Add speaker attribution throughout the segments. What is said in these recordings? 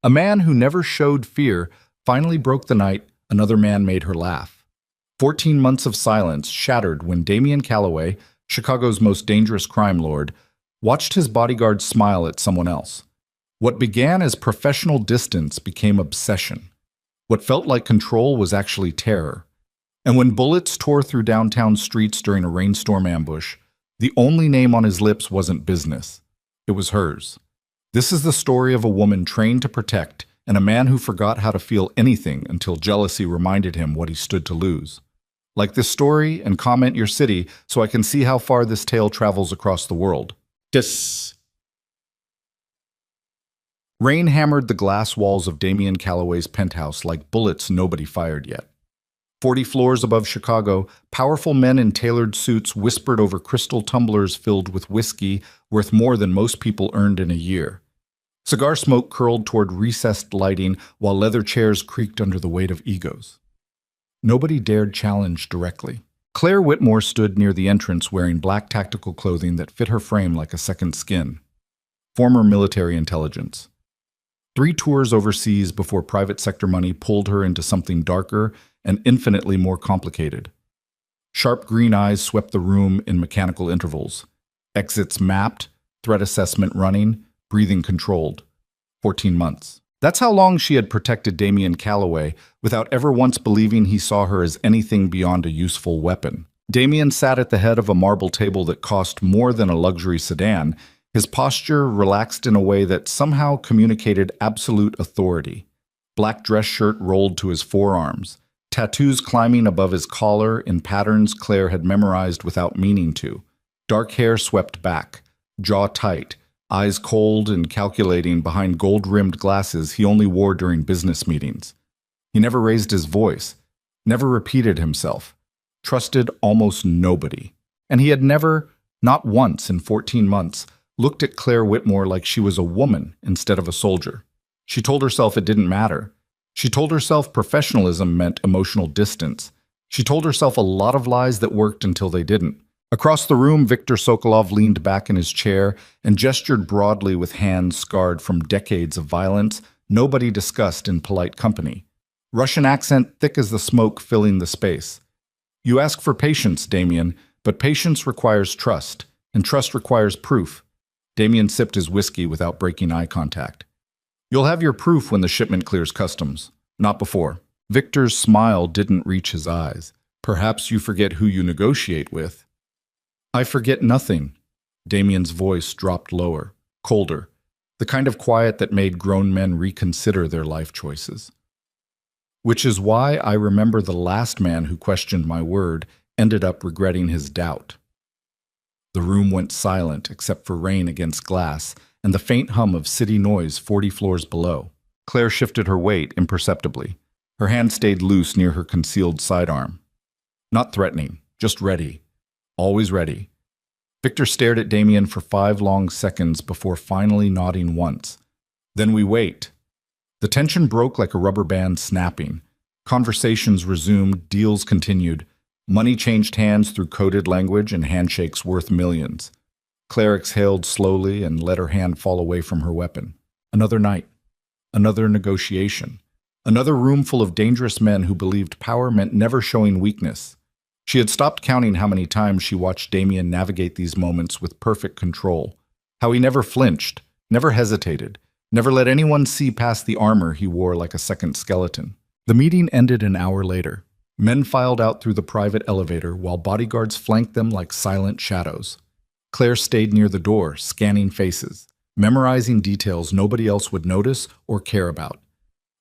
Speaker 1: A man who never showed fear finally broke the night another man made her laugh. 14 months of silence shattered when Damian Calloway, Chicago's most dangerous crime lord, watched his bodyguard smile at someone else. What began as professional distance became obsession. What felt like control was actually terror. And when bullets tore through downtown streets during a rainstorm ambush, the only name on his lips wasn't business. It was hers. This is the story of a woman trained to protect and a man who forgot how to feel anything until jealousy reminded him what he stood to lose. Like this story and comment your city so I can see how far this tale travels across the world. Rain hammered the glass walls of Damian Calloway's penthouse like bullets nobody fired yet. 40 floors above Chicago, powerful men in tailored suits whispered over crystal tumblers filled with whiskey worth more than most people earned in a year. Cigar smoke curled toward recessed lighting while leather chairs creaked under the weight of egos. Nobody dared challenge directly. Claire Whitmore stood near the entrance wearing black tactical clothing that fit her frame like a second skin. Former military intelligence. 3 tours overseas before private sector money pulled her into something darker and infinitely more complicated. Sharp green eyes swept the room in mechanical intervals. Exits mapped, threat assessment running, breathing controlled. 14 months. That's how long she had protected Damian Calloway without ever once believing he saw her as anything beyond a useful weapon. Damian sat at the head of a marble table that cost more than a luxury sedan, his posture relaxed in a way that somehow communicated absolute authority. Black dress shirt rolled to his forearms, tattoos climbing above his collar in patterns Claire had memorized without meaning to. Dark hair swept back, jaw tight, eyes cold and calculating behind gold-rimmed glasses he only wore during business meetings. He never raised his voice, never repeated himself, trusted almost nobody. And he had never, not once in 14 months, looked at Claire Whitmore like she was a woman instead of a soldier. She told herself it didn't matter. She told herself professionalism meant emotional distance. She told herself a lot of lies that worked until they didn't. Across the room, Viktor Sokolov leaned back in his chair and gestured broadly with hands scarred from decades of violence nobody discussed in polite company. Russian accent thick as the smoke filling the space. You ask for patience, Damian, but patience requires trust, and trust requires proof. Damian sipped his whiskey without breaking eye contact. You'll have your proof when the shipment clears customs, not before. Victor's smile didn't reach his eyes. Perhaps you forget who you negotiate with. I forget nothing. Damian's voice dropped lower, colder, the kind of quiet that made grown men reconsider their life choices. Which is why I remember the last man who questioned my word ended up regretting his doubt. The room went silent except for rain against glass and the faint hum of city noise 40 floors below. Claire shifted her weight imperceptibly. Her hand stayed loose near her concealed sidearm. Not threatening, just ready. Always ready. Victor stared at Damian for 5 long seconds before finally nodding once. Then we wait. The tension broke like a rubber band snapping. Conversations resumed, deals continued. Money changed hands through coded language and handshakes worth millions. Claire exhaled slowly and let her hand fall away from her weapon. Another night. Another negotiation. Another room full of dangerous men who believed power meant never showing weakness. She had stopped counting how many times she watched Damian navigate these moments with perfect control. How he never flinched, never hesitated, never let anyone see past the armor he wore like a second skeleton. The meeting ended an hour later. Men filed out through the private elevator while bodyguards flanked them like silent shadows. Claire stayed near the door, scanning faces, memorizing details nobody else would notice or care about.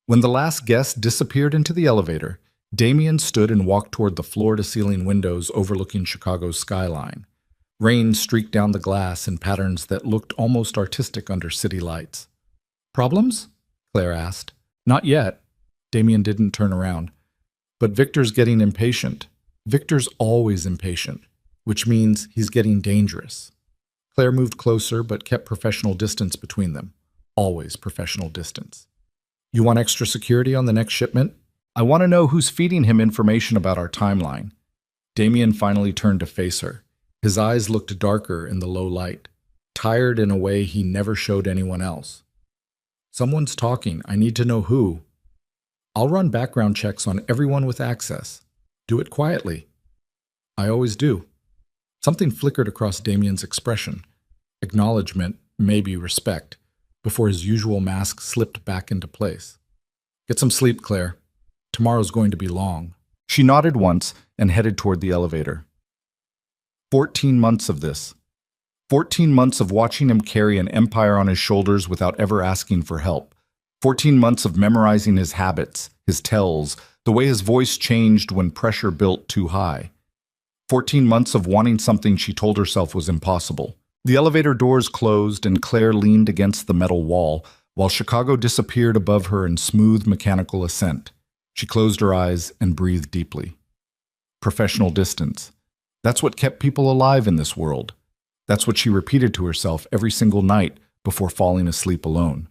Speaker 1: When the last guest disappeared into the elevator, Damian stood and walked toward the floor-to-ceiling windows overlooking Chicago's skyline. Rain streaked down the glass in patterns that looked almost artistic under city lights. Problems? Claire asked. Not yet. Damian didn't turn around. But Victor's getting impatient. Victor's always impatient, which means he's getting dangerous. Claire moved closer but kept professional distance between them. Always professional distance. You want extra security on the next shipment? I want to know who's feeding him information about our timeline. Damian finally turned to face her. His eyes looked darker in the low light, tired in a way he never showed anyone else. Someone's talking. I need to know who. I'll run background checks on everyone with access. Do it quietly. I always do. Something flickered across Damien's expression. Acknowledgement, maybe respect, before his usual mask slipped back into place. Get some sleep, Claire. Tomorrow's going to be long. She nodded once and headed toward the elevator. 14 months of this. 14 months of watching him carry an empire on his shoulders without ever asking for help. 14 months of memorizing his habits, his tells, the way his voice changed when pressure built too high. 14 months of wanting something she told herself was impossible. The elevator doors closed and Claire leaned against the metal wall while Chicago disappeared above her in smooth mechanical ascent. She closed her eyes and breathed deeply. Professional distance. That's what kept people alive in this world. That's what she repeated to herself every single night before falling asleep alone.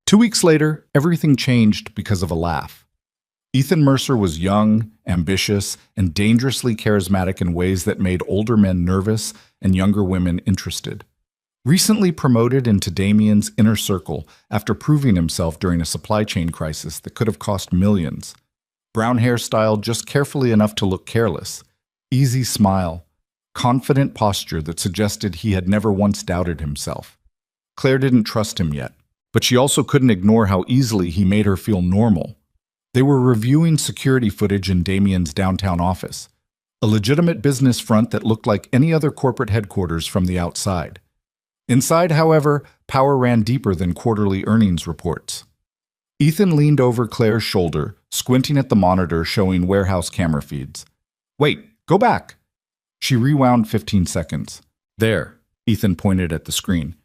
Speaker 1: 2 weeks later, everything changed because of a laugh. Ethan Mercer was young, ambitious, and dangerously charismatic in ways that made older men nervous and younger women interested. Recently promoted into Damien's inner circle after proving himself during a supply chain crisis that could have cost millions. Brown hairstyle just carefully enough to look careless. Easy smile. Confident posture that suggested he had never once doubted himself. Claire didn't trust him yet, but she also couldn't ignore how easily he made her feel normal. They were reviewing security footage in Damien's downtown office, a legitimate business front that looked like any other corporate headquarters from the outside. Inside, however, power ran deeper than quarterly earnings reports. Ethan leaned over Claire's shoulder, squinting at the monitor showing warehouse camera feeds. Wait, go back! She rewound 15 seconds. There, Ethan pointed at the screen.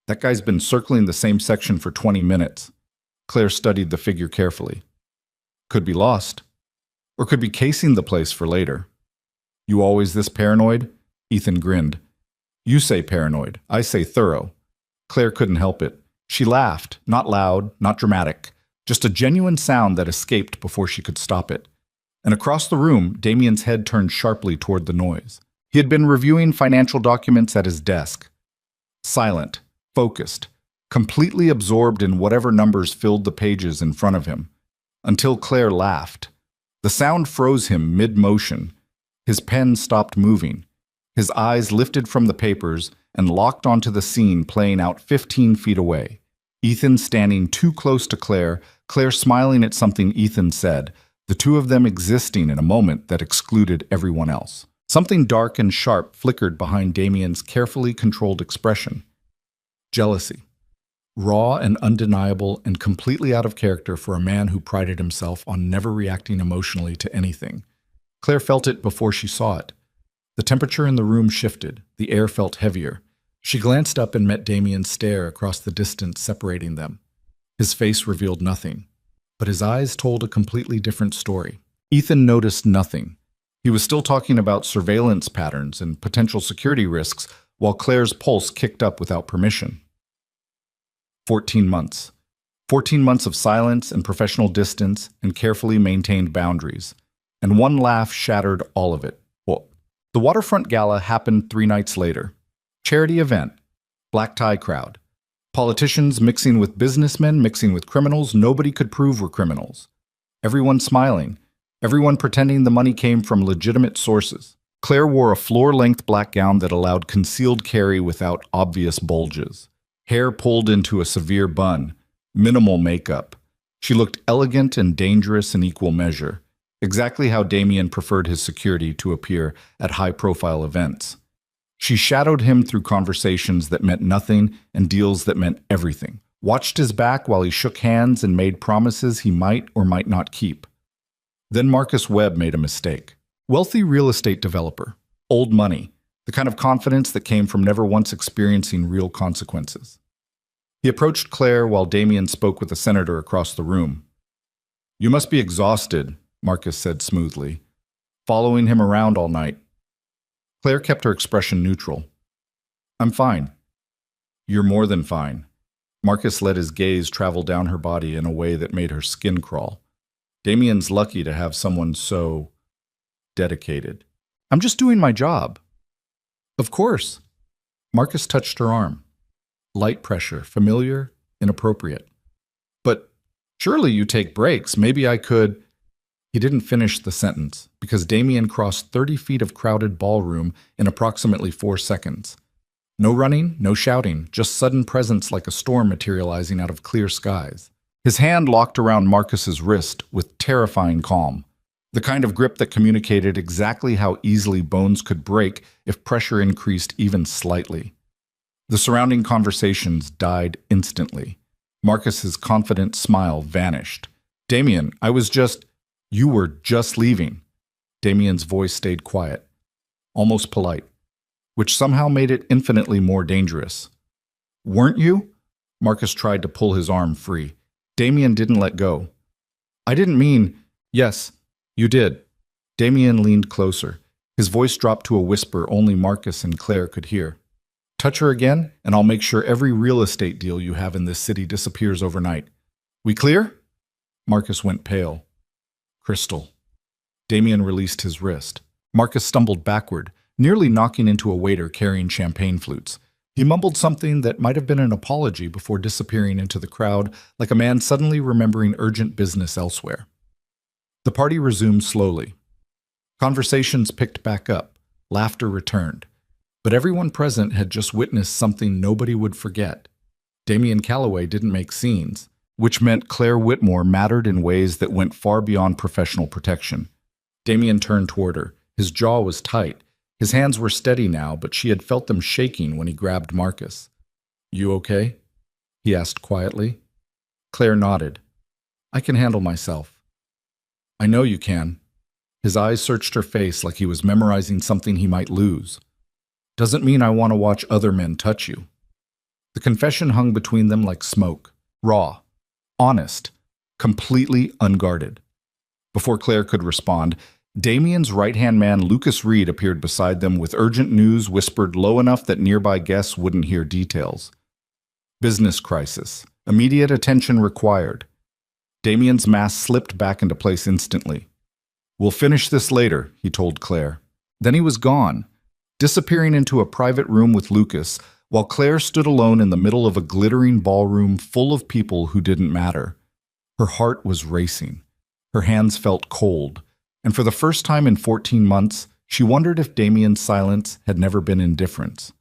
Speaker 1: That guy's been circling the same section for 20 minutes. Claire studied the figure carefully. Could be lost. Or could be casing the place for later. You always this paranoid? Ethan grinned. You say paranoid. I say thorough. Claire couldn't help it. She laughed, not loud, not dramatic, just a genuine sound that escaped before she could stop it. And across the room, Damien's head turned sharply toward the noise. He had been reviewing financial documents at his desk. Silent, focused, completely absorbed in whatever numbers filled the pages in front of him. Until Claire laughed. The sound froze him mid-motion. His pen stopped moving. His eyes lifted from the papers and locked onto the scene playing out 15 feet away. Ethan standing too close to Claire, Claire smiling at something Ethan said, the two of them existing in a moment that excluded everyone else. Something dark and sharp flickered behind Damien's carefully controlled expression. Jealousy. Raw and undeniable and completely out of character for a man who prided himself on never reacting emotionally to anything. Claire felt it before she saw it. The temperature in the room shifted. The air felt heavier. She glanced up and met Damien's stare across the distance separating them. His face revealed nothing, but his eyes told a completely different story. Ethan noticed nothing. He was still talking about surveillance patterns and potential security risks while Claire's pulse kicked up without permission. 14 months. 14 months of silence and professional distance and carefully maintained boundaries. And one laugh shattered all of it. The Waterfront Gala happened 3 nights later. Charity event. Black tie crowd. Politicians mixing with businessmen, mixing with criminals nobody could prove were criminals. Everyone smiling. Everyone pretending the money came from legitimate sources. Claire wore a floor-length black gown that allowed concealed carry without obvious bulges. Hair pulled into a severe bun. Minimal makeup. She looked elegant and dangerous in equal measure. Exactly how Damien preferred his security to appear at high-profile events. She shadowed him through conversations that meant nothing and deals that meant everything. Watched his back while he shook hands and made promises he might or might not keep. Then Marcus Webb made a mistake. Wealthy real estate developer. Old money. The kind of confidence that came from never once experiencing real consequences. He approached Claire while Damien spoke with a senator across the room. You must be exhausted, Marcus said smoothly. Following him around all night. Claire kept her expression neutral. I'm fine. You're more than fine. Marcus let his gaze travel down her body in a way that made her skin crawl. Damien's lucky to have someone so dedicated. I'm just doing my job. Of course. Marcus touched her arm. Light pressure, familiar, inappropriate. But surely you take breaks. Maybe I could. He didn't finish the sentence because Damien crossed 30 feet of crowded ballroom in approximately 4 seconds. No running, no shouting, just sudden presence like a storm materializing out of clear skies. His hand locked around Marcus's wrist with terrifying calm, the kind of grip that communicated exactly how easily bones could break if pressure increased even slightly. The surrounding conversations died instantly. Marcus's confident smile vanished. Damien, you were just leaving. Damien's voice stayed quiet, almost polite, which somehow made it infinitely more dangerous. Weren't you? Marcus tried to pull his arm free. Damien didn't let go. I didn't mean, yes, you did. Damien leaned closer. His voice dropped to a whisper only Marcus and Claire could hear. Touch her again, and I'll make sure every real estate deal you have in this city disappears overnight. We clear? Marcus went pale. Crystal. Damien released his wrist. Marcus stumbled backward, nearly knocking into a waiter carrying champagne flutes. He mumbled something that might have been an apology before disappearing into the crowd like a man suddenly remembering urgent business elsewhere. The party resumed slowly. Conversations picked back up. Laughter returned. But everyone present had just witnessed something nobody would forget. Damien Calloway didn't make scenes, which meant Claire Whitmore mattered in ways that went far beyond professional protection. Damien turned toward her. His jaw was tight. His hands were steady now, but she had felt them shaking when he grabbed Marcus. You okay? He asked quietly. Claire nodded. I can handle myself. I know you can. His eyes searched her face like he was memorizing something he might lose. Doesn't mean I want to watch other men touch you. The confession hung between them like smoke, raw, honest, completely unguarded. Before Claire could respond, Damien's right-hand man Lucas Reed appeared beside them with urgent news whispered low enough that nearby guests wouldn't hear details. Business crisis. Immediate attention required. Damien's mask slipped back into place instantly. We'll finish this later, he told Claire. Then he was gone, disappearing into a private room with Lucas, while Claire stood alone in the middle of a glittering ballroom full of people who didn't matter. Her heart was racing. Her hands felt cold, and for the first time in 14 months, she wondered if Damien's silence had never been indifference.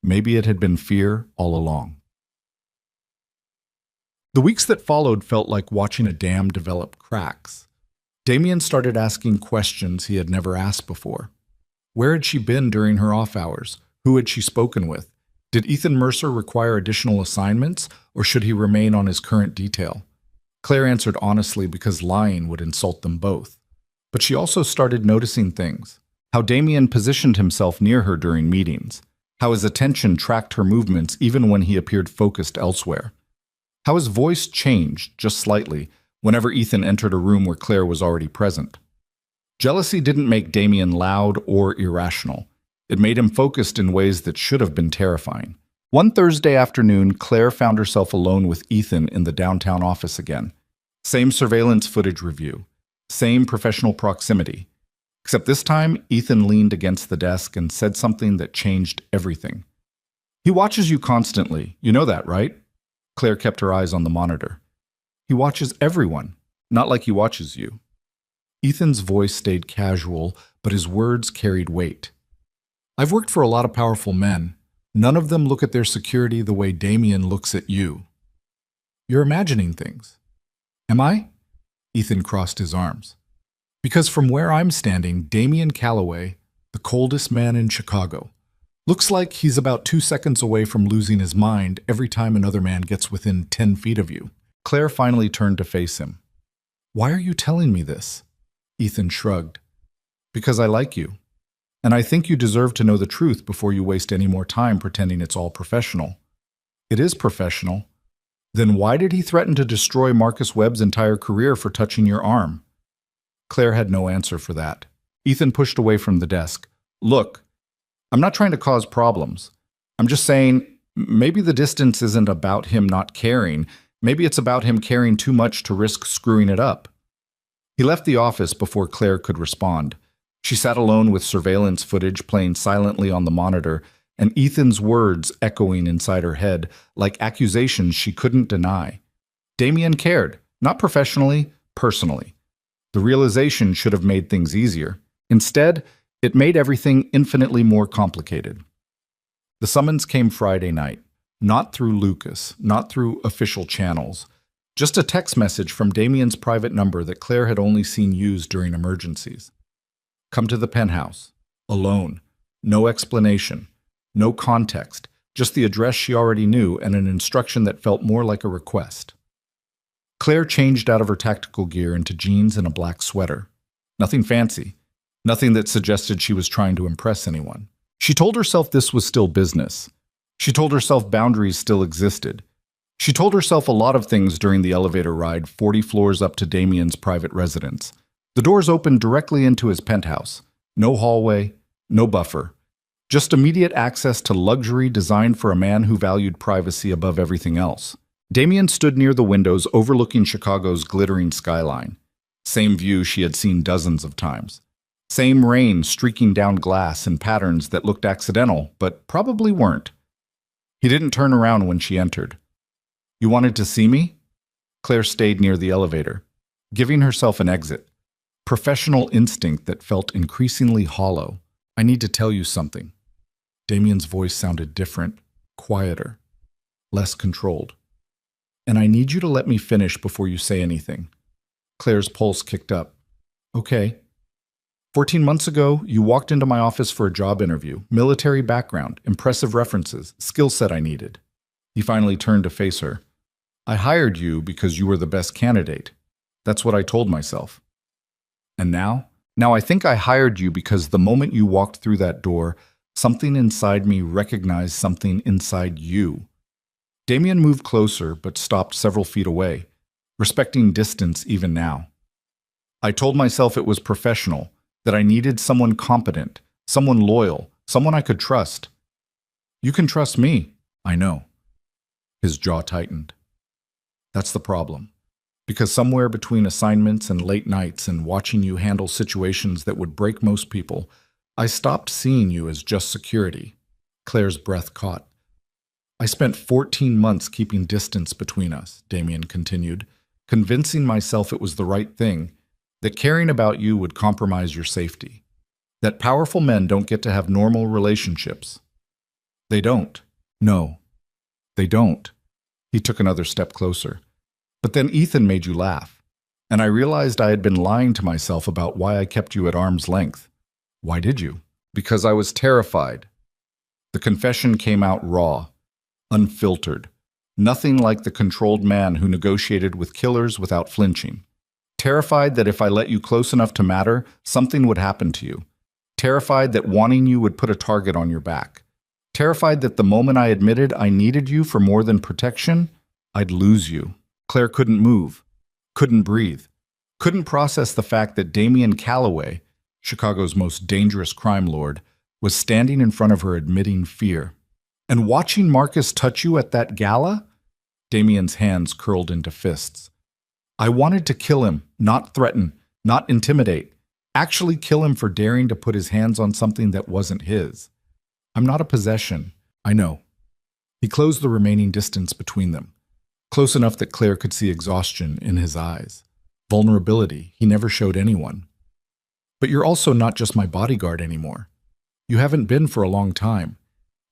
Speaker 1: Maybe it had been fear all along. The weeks that followed felt like watching a dam develop cracks. Damien started asking questions he had never asked before. Where had she been during her off hours? Who had she spoken with? Did Ethan Mercer require additional assignments, or should he remain on his current detail? Claire answered honestly because lying would insult them both. But she also started noticing things. How Damien positioned himself near her during meetings. How his attention tracked her movements even when he appeared focused elsewhere. How his voice changed, just slightly, whenever Ethan entered a room where Claire was already present. Jealousy didn't make Damien loud or irrational. It made him focused in ways that should have been terrifying. One Thursday afternoon, Claire found herself alone with Ethan in the downtown office again. Same surveillance footage review. Same professional proximity. Except this time, Ethan leaned against the desk and said something that changed everything. He watches you constantly. You know that, right? Claire kept her eyes on the monitor. He watches everyone, not like he watches you. Ethan's voice stayed casual, but his words carried weight. I've worked for a lot of powerful men. None of them look at their security the way Damien looks at you. You're imagining things. Am I? Ethan crossed his arms. Because from where I'm standing, Damien Calloway, the coldest man in Chicago, looks like he's about 2 seconds away from losing his mind every time another man gets within 10 feet of you. Claire finally turned to face him. Why are you telling me this? Ethan shrugged. Because I like you. And I think you deserve to know the truth before you waste any more time pretending it's all professional. It is professional. Then why did he threaten to destroy Marcus Webb's entire career for touching your arm? Claire had no answer for that. Ethan pushed away from the desk. Look, I'm not trying to cause problems. I'm just saying, maybe the distance isn't about him not caring. Maybe it's about him caring too much to risk screwing it up. He left the office before Claire could respond. She sat alone with surveillance footage playing silently on the monitor, and Ethan's words echoing inside her head like accusations she couldn't deny. Damien cared, not professionally, personally. The realization should have made things easier. Instead, it made everything infinitely more complicated. The summons came Friday night, not through Lucas, not through official channels, just a text message from Damien's private number that Claire had only seen used during emergencies. Come to the penthouse, alone, no explanation, no context, just the address she already knew and an instruction that felt more like a request. Claire changed out of her tactical gear into jeans and a black sweater. Nothing fancy, nothing that suggested she was trying to impress anyone. She told herself this was still business. She told herself boundaries still existed. She told herself a lot of things during the elevator ride 40 floors up to Damien's private residence. The doors opened directly into his penthouse. No hallway, no buffer. Just immediate access to luxury designed for a man who valued privacy above everything else. Damien stood near the windows overlooking Chicago's glittering skyline. Same view she had seen dozens of times. Same rain streaking down glass in patterns that looked accidental, but probably weren't. He didn't turn around when she entered. You wanted to see me? Claire stayed near the elevator, giving herself an exit. Professional instinct that felt increasingly hollow. I need to tell you something. Damien's voice sounded different, quieter, less controlled. And I need you to let me finish before you say anything. Claire's pulse kicked up. Okay. 14 months ago, you walked into my office for a job interview, military background, impressive references, skill set I needed. He finally turned to face her. I hired you because you were the best candidate. That's what I told myself. And now? Now I think I hired you because the moment you walked through that door, something inside me recognized something inside you. Damien moved closer but stopped several feet away, respecting distance even now. I told myself it was professional, that I needed someone competent, someone loyal, someone I could trust. You can trust me, I know. His jaw tightened. That's the problem. Because somewhere between assignments and late nights and watching you handle situations that would break most people, I stopped seeing you as just security. Claire's breath caught. I spent 14 months keeping distance between us, Damien continued, convincing myself it was the right thing, that caring about you would compromise your safety, that powerful men don't get to have normal relationships. They don't. No, they don't. He took another step closer. But then Ethan made you laugh, and I realized I had been lying to myself about why I kept you at arm's length. Why did you? Because I was terrified. The confession came out raw, unfiltered, nothing like the controlled man who negotiated with killers without flinching. Terrified that if I let you close enough to matter, something would happen to you. Terrified that wanting you would put a target on your back. Terrified that the moment I admitted I needed you for more than protection, I'd lose you. Claire couldn't move, couldn't breathe, couldn't process the fact that Damien Calloway, Chicago's most dangerous crime lord, was standing in front of her admitting fear. And watching Marcus touch you at that gala? Damien's hands curled into fists. I wanted to kill him, not threaten, not intimidate. Actually kill him for daring to put his hands on something that wasn't his. I'm not a possession, I know. He closed the remaining distance between them, close enough that Claire could see exhaustion in his eyes, vulnerability he never showed anyone. But you're also not just my bodyguard anymore. You haven't been for a long time,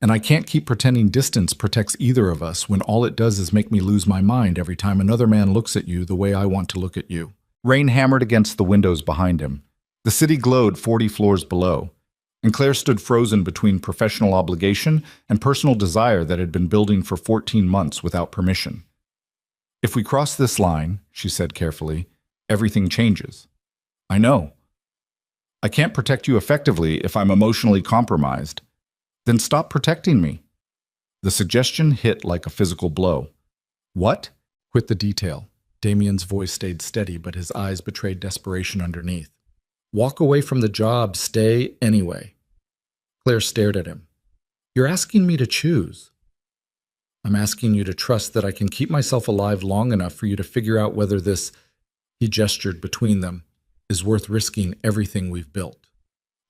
Speaker 1: and I can't keep pretending distance protects either of us when all it does is make me lose my mind every time another man looks at you the way I want to look at you. Rain hammered against the windows behind him. The city glowed 40 floors below, and Claire stood frozen between professional obligation and personal desire that had been building for 14 months without permission. If we cross this line, she said carefully, everything changes. I know. I can't protect you effectively if I'm emotionally compromised. Then stop protecting me. The suggestion hit like a physical blow. What? Quit the detail. Damien's voice stayed steady, but his eyes betrayed desperation underneath. Walk away from the job, stay anyway. Claire stared at him. You're asking me to choose. I'm asking you to trust that I can keep myself alive long enough for you to figure out whether this, he gestured between them, is worth risking everything we've built.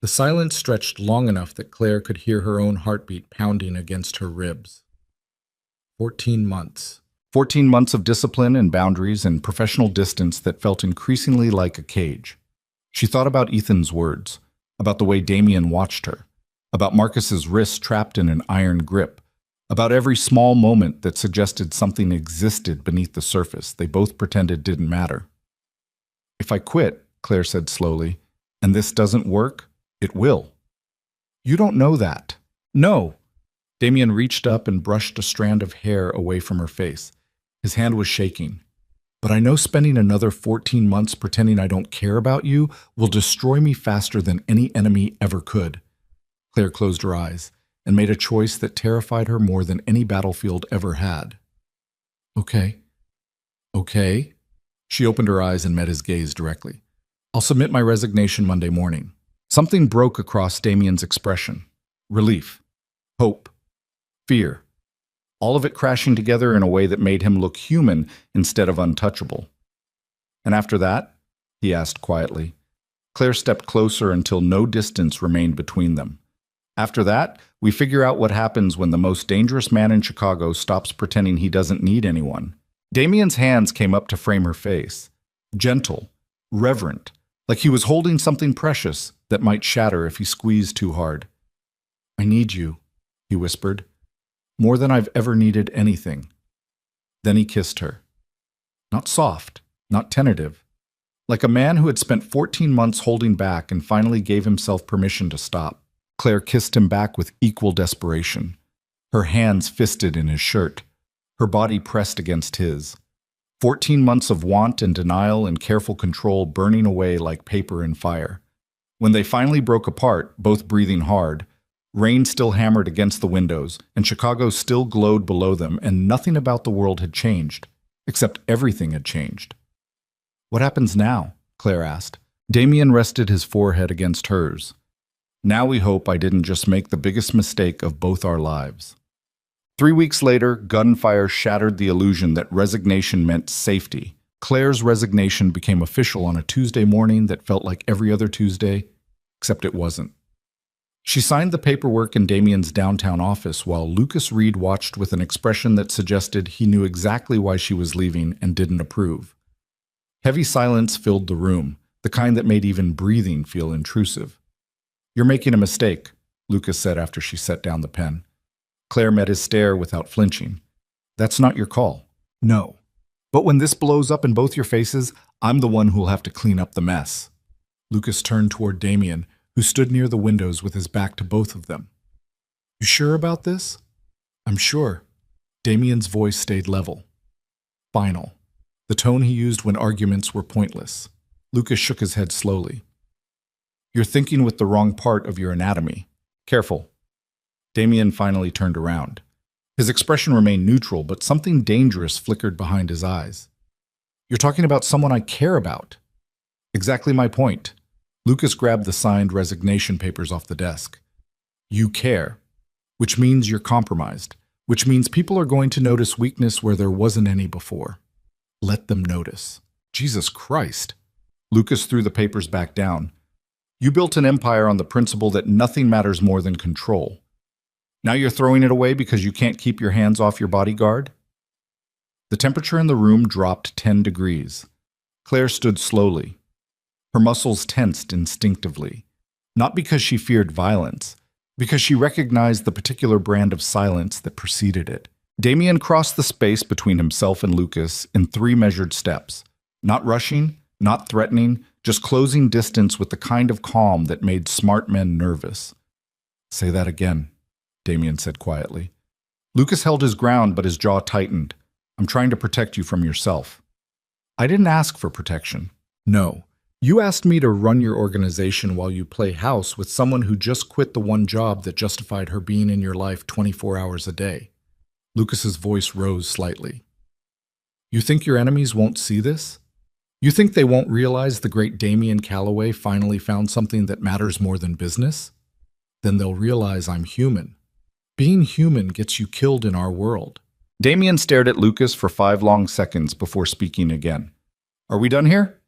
Speaker 1: The silence stretched long enough that Claire could hear her own heartbeat pounding against her ribs. 14 months. 14 months of discipline and boundaries and professional distance that felt increasingly like a cage. She thought about Ethan's words, about the way Damien watched her, about Marcus's wrist trapped in an iron grip, about every small moment that suggested something existed beneath the surface they both pretended didn't matter. "If I quit," Claire said slowly, "and this doesn't work, it will." "You don't know that." "No." Damien reached up and brushed a strand of hair away from her face. His hand was shaking. "But I know spending another 14 months pretending I don't care about you will destroy me faster than any enemy ever could." Claire closed her eyes and made a choice that terrified her more than any battlefield ever had. "Okay. Okay." She opened her eyes and met his gaze directly. "I'll submit my resignation Monday morning." Something broke across Damien's expression. Relief. Hope. Fear. All of it crashing together in a way that made him look human instead of untouchable. "And after that?" he asked quietly. Claire stepped closer until no distance remained between them. "After that, we figure out what happens when the most dangerous man in Chicago stops pretending he doesn't need anyone." Damien's hands came up to frame her face. Gentle, reverent, like he was holding something precious that might shatter if he squeezed too hard. "I need you," he whispered, "more than I've ever needed anything." Then he kissed her. Not soft, not tentative. Like a man who had spent 14 months holding back and finally gave himself permission to stop. Claire kissed him back with equal desperation, her hands fisted in his shirt, her body pressed against his. 14 months of want and denial and careful control burning away like paper in fire. When they finally broke apart, both breathing hard, rain still hammered against the windows, and Chicago still glowed below them, and nothing about the world had changed, except everything had changed. "What happens now?" Claire asked. Damien rested his forehead against hers. "Now we hope I didn't just make the biggest mistake of both our lives." 3 weeks later, gunfire shattered the illusion that resignation meant safety. Claire's resignation became official on a Tuesday morning that felt like every other Tuesday, except it wasn't. She signed the paperwork in Damien's downtown office while Lucas Reed watched with an expression that suggested he knew exactly why she was leaving and didn't approve. Heavy silence filled the room, the kind that made even breathing feel intrusive. "You're making a mistake," Lucas said after she set down the pen. Claire met his stare without flinching. "That's not your call." "No. But when this blows up in both your faces, I'm the one who'll have to clean up the mess." Lucas turned toward Damien, who stood near the windows with his back to both of them. "You sure about this?" "I'm sure." Damien's voice stayed level. Final. The tone he used when arguments were pointless. Lucas shook his head slowly. "You're thinking with the wrong part of your anatomy. Careful." Damien finally turned around. His expression remained neutral, but something dangerous flickered behind his eyes. "You're talking about someone I care about." "Exactly my point." Lucas grabbed the signed resignation papers off the desk. "You care, which means you're compromised, which means people are going to notice weakness where there wasn't any before. Let them notice." Jesus Christ. Lucas threw the papers back down. "You built an empire on the principle that nothing matters more than control. Now you're throwing it away because you can't keep your hands off your bodyguard?" The temperature in the room dropped 10 degrees. Claire stood slowly. Her muscles tensed instinctively, not because she feared violence, because she recognized the particular brand of silence that preceded it. Damien crossed the space between himself and Lucas in 3 measured steps, not rushing, not threatening, just closing distance with the kind of calm that made smart men nervous. "Say that again," Damien said quietly. Lucas held his ground, but his jaw tightened. "I'm trying to protect you from yourself." "I didn't ask for protection." "No. You asked me to run your organization while you play house with someone who just quit the one job that justified her being in your life 24 hours a day." Lucas's voice rose slightly. "You think your enemies won't see this? You think they won't realize the great Damien Calloway finally found something that matters more than business? Then they'll realize I'm human. Being human gets you killed in our world." Damien stared at Lucas for 5 long seconds before speaking again. "Are we done here?"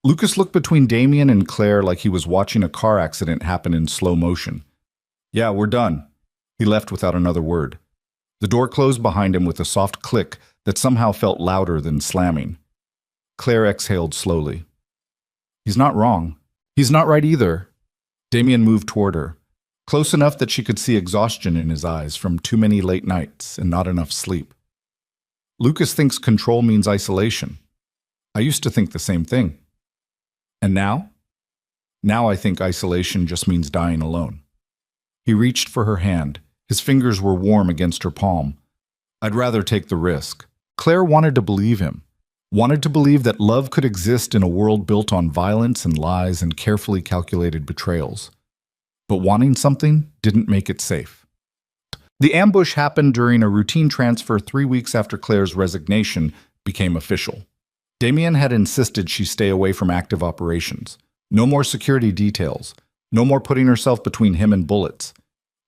Speaker 1: Lucas looked between Damien and Claire like he was watching a car accident happen in slow motion. Yeah, we're done. He left without another word. The door closed behind him with a soft click that somehow felt louder than slamming. Claire exhaled slowly. He's not wrong. He's not right either. Damien moved toward her, close enough that she could see exhaustion in his eyes from too many late nights and not enough sleep. Lucas thinks control means isolation. I used to think the same thing. And now? Now I think isolation just means dying alone. He reached for her hand. His fingers were warm against her palm. I'd rather take the risk. Claire wanted to believe him. Wanted to believe that love could exist in a world built on violence and lies and carefully calculated betrayals. But wanting something didn't make it safe. The ambush happened during a routine transfer 3 weeks after Claire's resignation became official. Damien had insisted she stay away from active operations. No more security details. No more putting herself between him and bullets.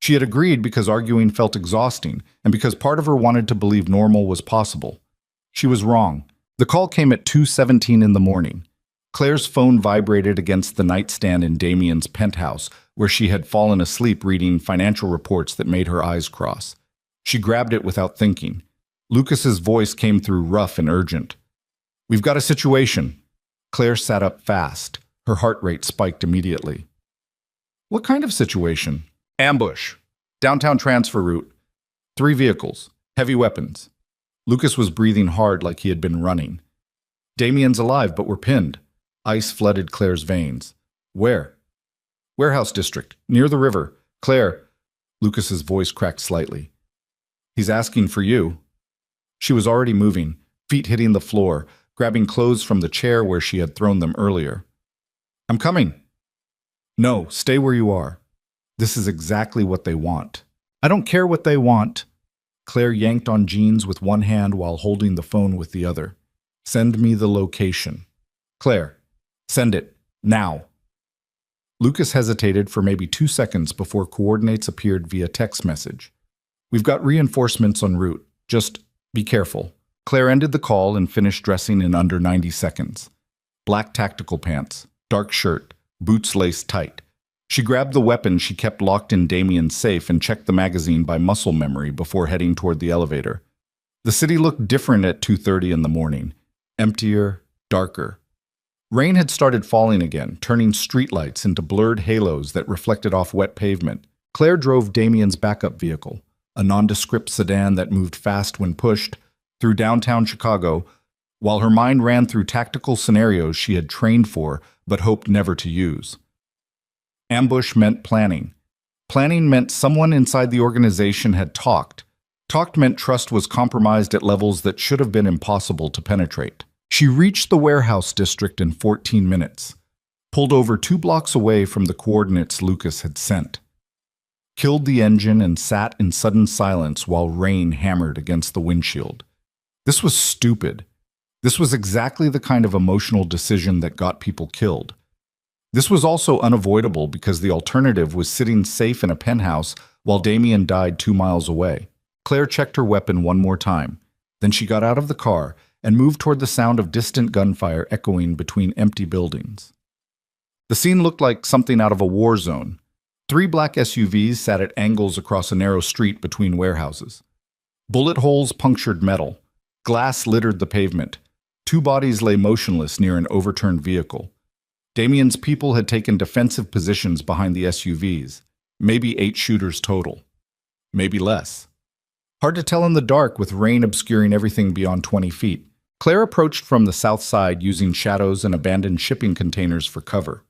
Speaker 1: She had agreed because arguing felt exhausting and because part of her wanted to believe normal was possible. She was wrong. The call came at 2:17 in the morning. Claire's phone vibrated against the nightstand in Damien's penthouse, where she had fallen asleep reading financial reports that made her eyes cross. She grabbed it without thinking. Lucas's voice came through rough and urgent. We've got a situation. Claire sat up fast. Her heart rate spiked immediately. What kind of situation? Ambush. Downtown transfer route. 3 vehicles. Heavy weapons. Lucas was breathing hard like he had been running. Damien's alive, but we're pinned. Ice flooded Claire's veins. Where? Warehouse district, near the river. Claire. Lucas's voice cracked slightly. He's asking for you. She was already moving, feet hitting the floor, grabbing clothes from the chair where she had thrown them earlier. I'm coming. No, stay where you are. This is exactly what they want. I don't care what they want. Claire yanked on jeans with one hand while holding the phone with the other. Send me the location. Claire, send it. Now. Lucas hesitated for maybe 2 seconds before coordinates appeared via text message. We've got reinforcements en route. Just be careful. Claire ended the call and finished dressing in under 90 seconds. Black tactical pants, dark shirt, boots laced tight. She grabbed the weapon she kept locked in Damien's safe and checked the magazine by muscle memory before heading toward the elevator. The city looked different at 2:30 in the morning. Emptier, darker. Rain had started falling again, turning streetlights into blurred halos that reflected off wet pavement. Claire drove Damien's backup vehicle, a nondescript sedan that moved fast when pushed, through downtown Chicago, while her mind ran through tactical scenarios she had trained for but hoped never to use. Ambush meant planning. Planning meant someone inside the organization had talked. Talked meant trust was compromised at levels that should have been impossible to penetrate. She reached the warehouse district in 14 minutes, pulled over 2 blocks away from the coordinates Lucas had sent, killed the engine and sat in sudden silence while rain hammered against the windshield. This was stupid. This was exactly the kind of emotional decision that got people killed. This was also unavoidable because the alternative was sitting safe in a penthouse while Damien died 2 miles away. Claire checked her weapon one more time. Then she got out of the car and moved toward the sound of distant gunfire echoing between empty buildings. The scene looked like something out of a war zone. 3 black SUVs sat at angles across a narrow street between warehouses. Bullet holes punctured metal. Glass littered the pavement. 2 bodies lay motionless near an overturned vehicle. Damien's people had taken defensive positions behind the SUVs, maybe 8 shooters total. Maybe less. Hard to tell in the dark with rain obscuring everything beyond 20 feet. Claire approached from the south side using shadows and abandoned shipping containers for cover.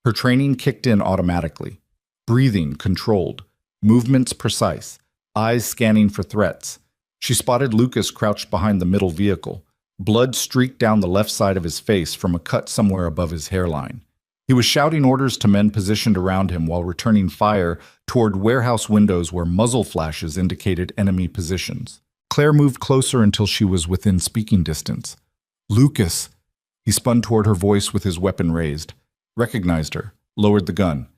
Speaker 1: Her training kicked in automatically. Breathing controlled, movements precise, eyes scanning for threats. She spotted Lucas crouched behind the middle vehicle. Blood streaked down the left side of his face from a cut somewhere above his hairline. He was shouting orders to men positioned around him while returning fire toward warehouse windows where muzzle flashes indicated enemy positions. Claire moved closer until she was within speaking distance. Lucas! He spun toward her voice with his weapon raised. Recognized her. Lowered the gun.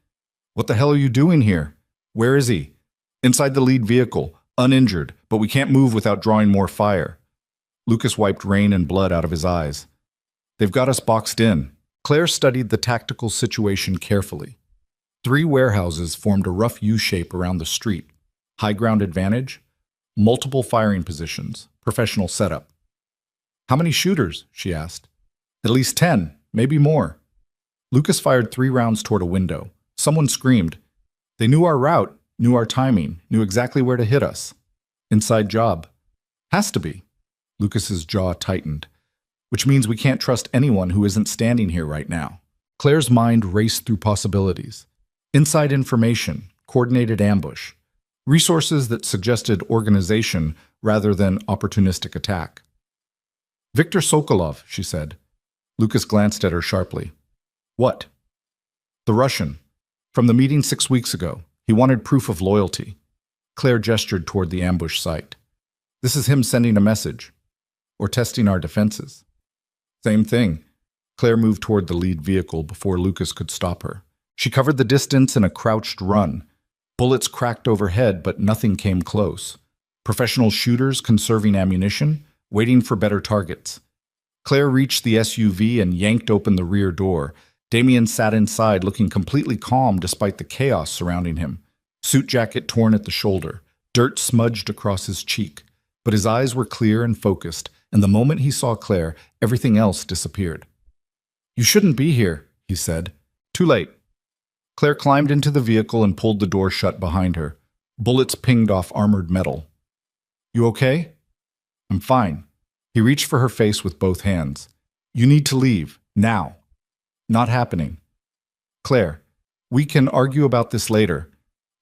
Speaker 1: What the hell are you doing here? Where is he? Inside the lead vehicle. Uninjured, but we can't move without drawing more fire. Lucas wiped rain and blood out of his eyes. They've got us boxed in. Claire studied the tactical situation carefully. 3 warehouses formed a rough U-shape around the street. High ground advantage, multiple firing positions, professional setup. How many shooters? She asked. At least 10, maybe more. Lucas fired 3 rounds toward a window. Someone screamed. They knew our route, knew our timing, knew exactly where to hit us. Inside job. Has to be. Lucas's jaw tightened. Which means we can't trust anyone who isn't standing here right now. Claire's mind raced through possibilities. Inside information, coordinated ambush, resources that suggested organization rather than opportunistic attack. Viktor Sokolov, she said. Lucas glanced at her sharply. What? The Russian. From the meeting 6 weeks ago. He wanted proof of loyalty. Claire gestured toward the ambush site. This is him sending a message. Or testing our defenses. Same thing. Claire moved toward the lead vehicle before Lucas could stop her. She covered the distance in a crouched run. Bullets cracked overhead, but nothing came close. Professional shooters conserving ammunition, waiting for better targets. Claire reached the SUV and yanked open the rear door. Damien sat inside, looking completely calm despite the chaos surrounding him. Suit jacket torn at the shoulder, dirt smudged across his cheek. But his eyes were clear and focused, and the moment he saw Claire, everything else disappeared. You shouldn't be here, he said. Too late. Claire climbed into the vehicle and pulled the door shut behind her. Bullets pinged off armored metal. You okay? I'm fine. He reached for her face with both hands. You need to leave, now. Not happening. Claire, we can argue about this later.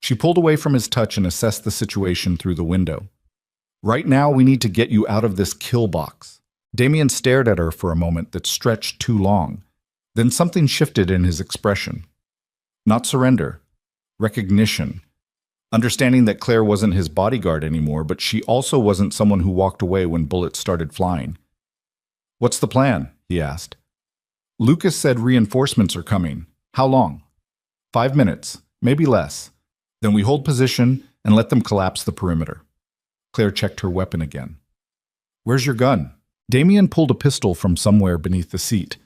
Speaker 1: She pulled away from his touch and assessed the situation through the window. Right now, we need to get you out of this kill box. Damien stared at her for a moment that stretched too long. Then something shifted in his expression. Not surrender. Recognition. Understanding that Claire wasn't his bodyguard anymore, but she also wasn't someone who walked away when bullets started flying. What's the plan? He asked. Lucas said reinforcements are coming. How long? 5 minutes, maybe less. Then we hold position and let them collapse the perimeter. Claire checked her weapon again. Where's your gun? Damien pulled a pistol from somewhere beneath the seat.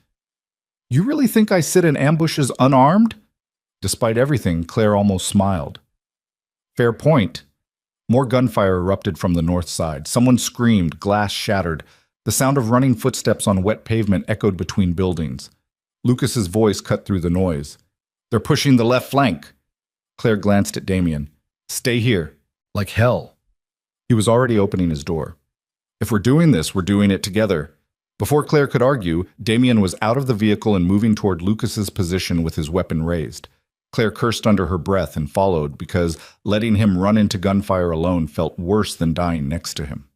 Speaker 1: You really think I sit in ambushes unarmed? Despite everything, Claire almost smiled. Fair point. More gunfire erupted from the north side. Someone screamed, glass shattered. The sound of running footsteps on wet pavement echoed between buildings. Lucas's voice cut through the noise. They're pushing the left flank. Claire glanced at Damien. Stay here. Like hell. He was already opening his door. If we're doing this, we're doing it together. Before Claire could argue, Damien was out of the vehicle and moving toward Lucas's position with his weapon raised. Claire cursed under her breath and followed because letting him run into gunfire alone felt worse than dying next to him.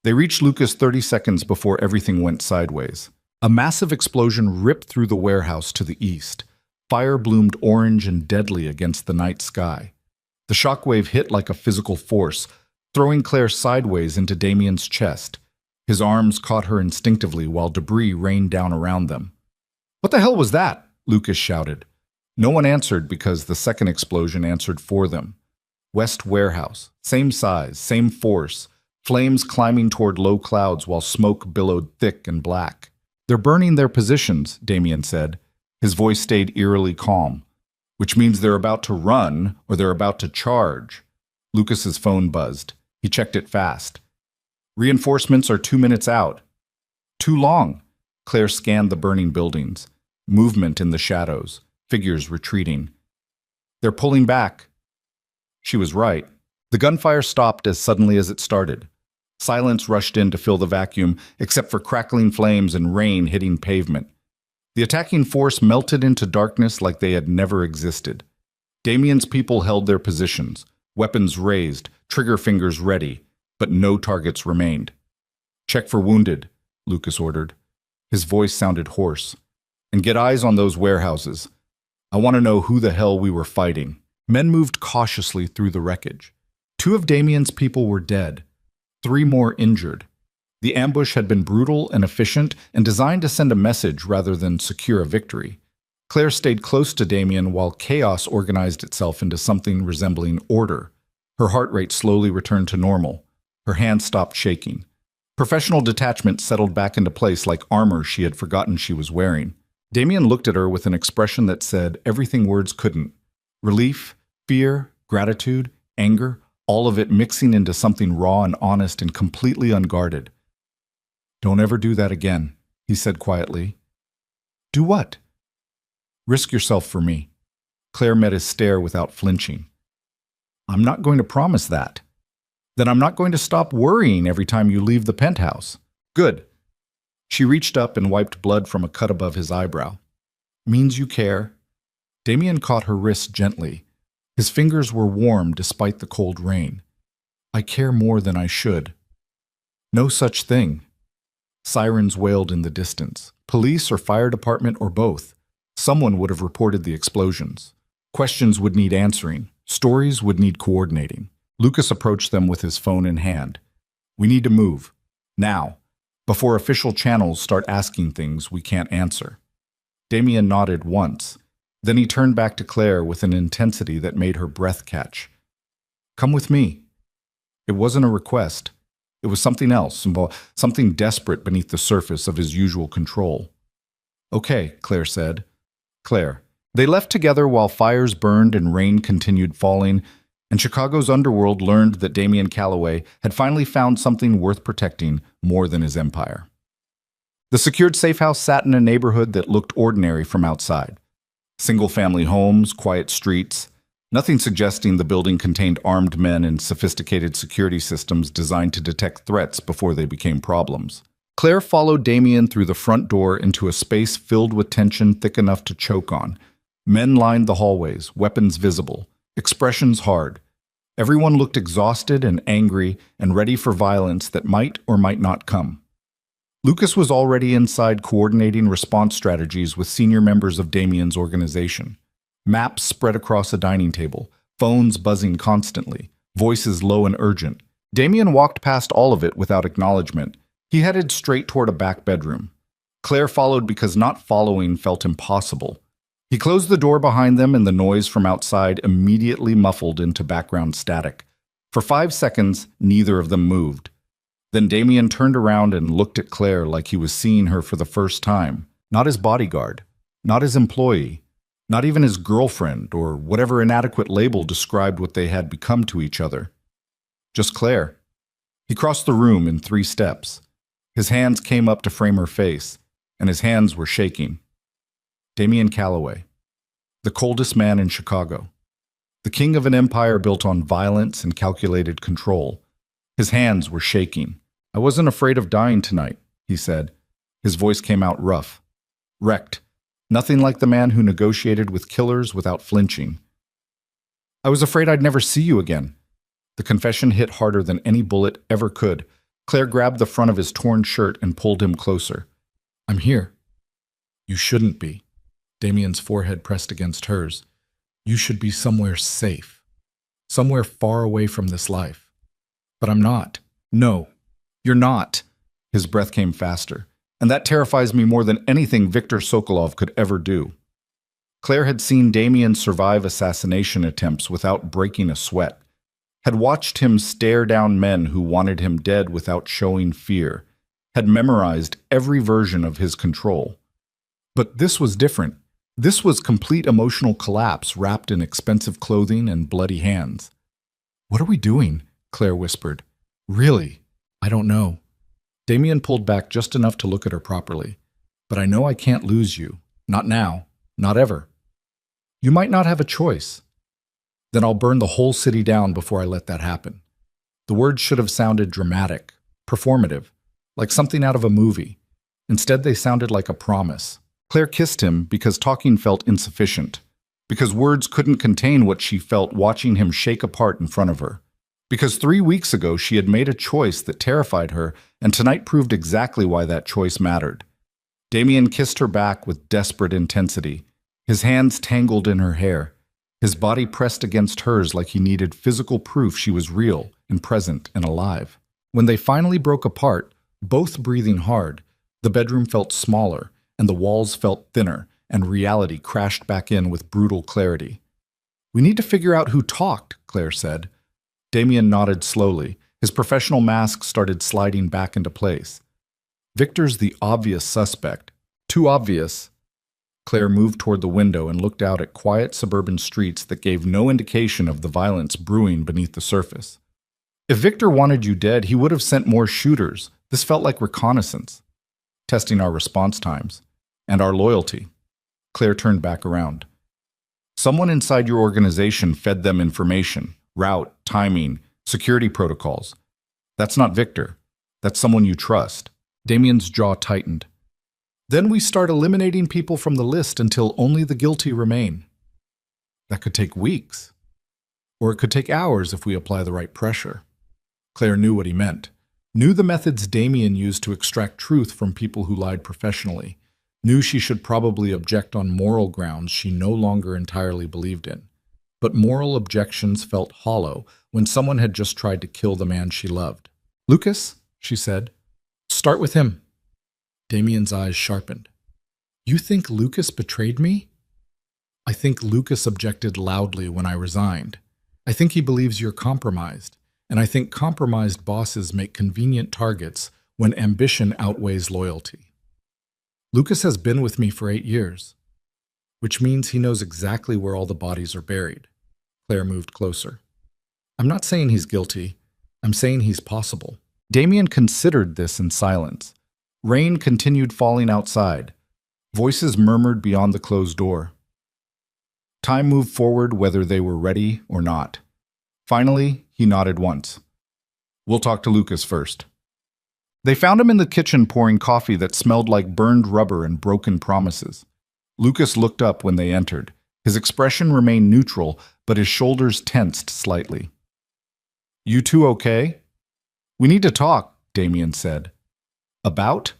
Speaker 1: They reached Lucas 30 seconds before everything went sideways. A massive explosion ripped through the warehouse to the east. Fire bloomed orange and deadly against the night sky. The shockwave hit like a physical force, throwing Claire sideways into Damien's chest. His arms caught her instinctively while debris rained down around them. What the hell was that? Lucas shouted. No one answered because the second explosion answered for them. West warehouse, same size, same force, flames climbing toward low clouds while smoke billowed thick and black. They're burning their positions, Damien said. His voice stayed eerily calm. Which means they're about to run or they're about to charge. Lucas's phone buzzed. He checked it fast. Reinforcements are 2 minutes out. Too long. Claire scanned the burning buildings. Movement in the shadows. Figures retreating. They're pulling back. She was right. The gunfire stopped as suddenly as it started. Silence rushed in to fill the vacuum, except for crackling flames and rain hitting pavement. The attacking force melted into darkness like they had never existed. Damien's people held their positions, weapons raised, trigger fingers ready, but no targets remained. Check for wounded, Lucas ordered. His voice sounded hoarse. And get eyes on those warehouses. I want to know who the hell we were fighting. Men moved cautiously through the wreckage. 2 of Damien's people were dead. 3 more injured. The ambush had been brutal and efficient and designed to send a message rather than secure a victory. Claire stayed close to Damien while chaos organized itself into something resembling order. Her heart rate slowly returned to normal. Her hands stopped shaking. Professional detachment settled back into place like armor she had forgotten she was wearing. Damien looked at her with an expression that said everything words couldn't. Relief, fear, gratitude, anger, all of it mixing into something raw and honest and completely unguarded. "Don't ever do that again," he said quietly. "Do what?" "Risk yourself for me." Claire met his stare without flinching. "I'm not going to promise that." "Then I'm not going to stop worrying every time you leave the penthouse." "Good." She reached up and wiped blood from a cut above his eyebrow. "Means you care." Damien caught her wrist gently. His fingers were warm despite the cold rain. "I care more than I should." "No such thing." Sirens wailed in the distance. Police or fire department or both. Someone would have reported the explosions. Questions would need answering. Stories would need coordinating. Lucas approached them with his phone in hand. "We need to move. Now. Before official channels start asking things we can't answer." Damien nodded once. Then he turned back to Claire with an intensity that made her breath catch. "Come with me." It wasn't a request. It was something else, something desperate beneath the surface of his usual control. "Okay," Claire said. Claire. They left together while fires burned and rain continued falling, and Chicago's underworld learned that Damien Calloway had finally found something worth protecting more than his empire. The secured safe house sat in a neighborhood that looked ordinary from outside. Single-family homes, quiet streets, nothing suggesting the building contained armed men and sophisticated security systems designed to detect threats before they became problems. Claire followed Damien through the front door into a space filled with tension thick enough to choke on. Men lined the hallways, weapons visible, expressions hard. Everyone looked exhausted and angry and ready for violence that might or might not come. Lucas was already inside coordinating response strategies with senior members of Damien's organization. Maps spread across a dining table, phones buzzing constantly, voices low and urgent. Damien walked past all of it without acknowledgement. He headed straight toward a back bedroom. Claire followed because not following felt impossible. He closed the door behind them and the noise from outside immediately muffled into background static. For 5 seconds, neither of them moved. Then Damien turned around and looked at Claire like he was seeing her for the first time. Not his bodyguard, not his employee, not even his girlfriend or whatever inadequate label described what they had become to each other. Just Claire. He crossed the room in 3 steps. His hands came up to frame her face, and his hands were shaking. Damien Calloway, the coldest man in Chicago. The king of an empire built on violence and calculated control. His hands were shaking. "I wasn't afraid of dying tonight," he said. His voice came out rough. Wrecked. Nothing like the man who negotiated with killers without flinching. "I was afraid I'd never see you again." The confession hit harder than any bullet ever could. Claire grabbed the front of his torn shirt and pulled him closer. "I'm here." "You shouldn't be." Damien's forehead pressed against hers. "You should be somewhere safe. Somewhere far away from this life." "But I'm not." "No, you're not." His breath came faster. "And that terrifies me more than anything Viktor Sokolov could ever do." Claire had seen Damien survive assassination attempts without breaking a sweat, had watched him stare down men who wanted him dead without showing fear, had memorized every version of his control. But this was different. This was complete emotional collapse wrapped in expensive clothing and bloody hands. "What are we doing?" Claire whispered. "Really? I don't know." Damien pulled back just enough to look at her properly. "But I know I can't lose you. Not now. Not ever. You might not have a choice. Then I'll burn the whole city down before I let that happen." The words should have sounded dramatic, performative, like something out of a movie. Instead, they sounded like a promise. Claire kissed him because talking felt insufficient, because words couldn't contain what she felt watching him shake apart in front of her, because 3 weeks ago she had made a choice that terrified her, and tonight proved exactly why that choice mattered. Damien kissed her back with desperate intensity. His hands tangled in her hair. His body pressed against hers like he needed physical proof she was real and present and alive. When they finally broke apart, both breathing hard, the bedroom felt smaller, and the walls felt thinner, and reality crashed back in with brutal clarity. "We need to figure out who talked," Claire said. Damien nodded slowly. His professional mask started sliding back into place. "Victor's the obvious suspect. Too obvious." Claire moved toward the window and looked out at quiet suburban streets that gave no indication of the violence brewing beneath the surface. If Victor wanted you dead, he would have sent more shooters. This felt like reconnaissance, testing our response times and our loyalty. Claire turned back around. Someone inside your organization fed them information, route, timing, security protocols. That's not Victor. That's someone you trust. Damien's jaw tightened. Then we start eliminating people from the list until only the guilty remain. That could take weeks. Or it could take hours if we apply the right pressure. Claire knew what he meant. Knew the methods Damien used to extract truth from people who lied professionally. Knew she should probably object on moral grounds she no longer entirely believed in. But moral objections felt hollow when someone had just tried to kill the man she loved. "Lucas," she said, "start with him." Damien's eyes sharpened. "You think Lucas betrayed me?" "I think Lucas objected loudly when I resigned. I think he believes you're compromised, and I think compromised bosses make convenient targets when ambition outweighs loyalty. Lucas has been with me for 8 years, which means he knows exactly where all the bodies are buried." Claire moved closer. "I'm not saying he's guilty. I'm saying he's possible." Damien considered this in silence. Rain continued falling outside. Voices murmured beyond the closed door. Time moved forward whether they were ready or not. Finally, he nodded once. "We'll talk to Lucas first." They found him in the kitchen pouring coffee that smelled like burned rubber and broken promises. Lucas looked up when they entered. His expression remained neutral, but his shoulders tensed slightly. "You two okay?" "We need to talk," Damien said. About?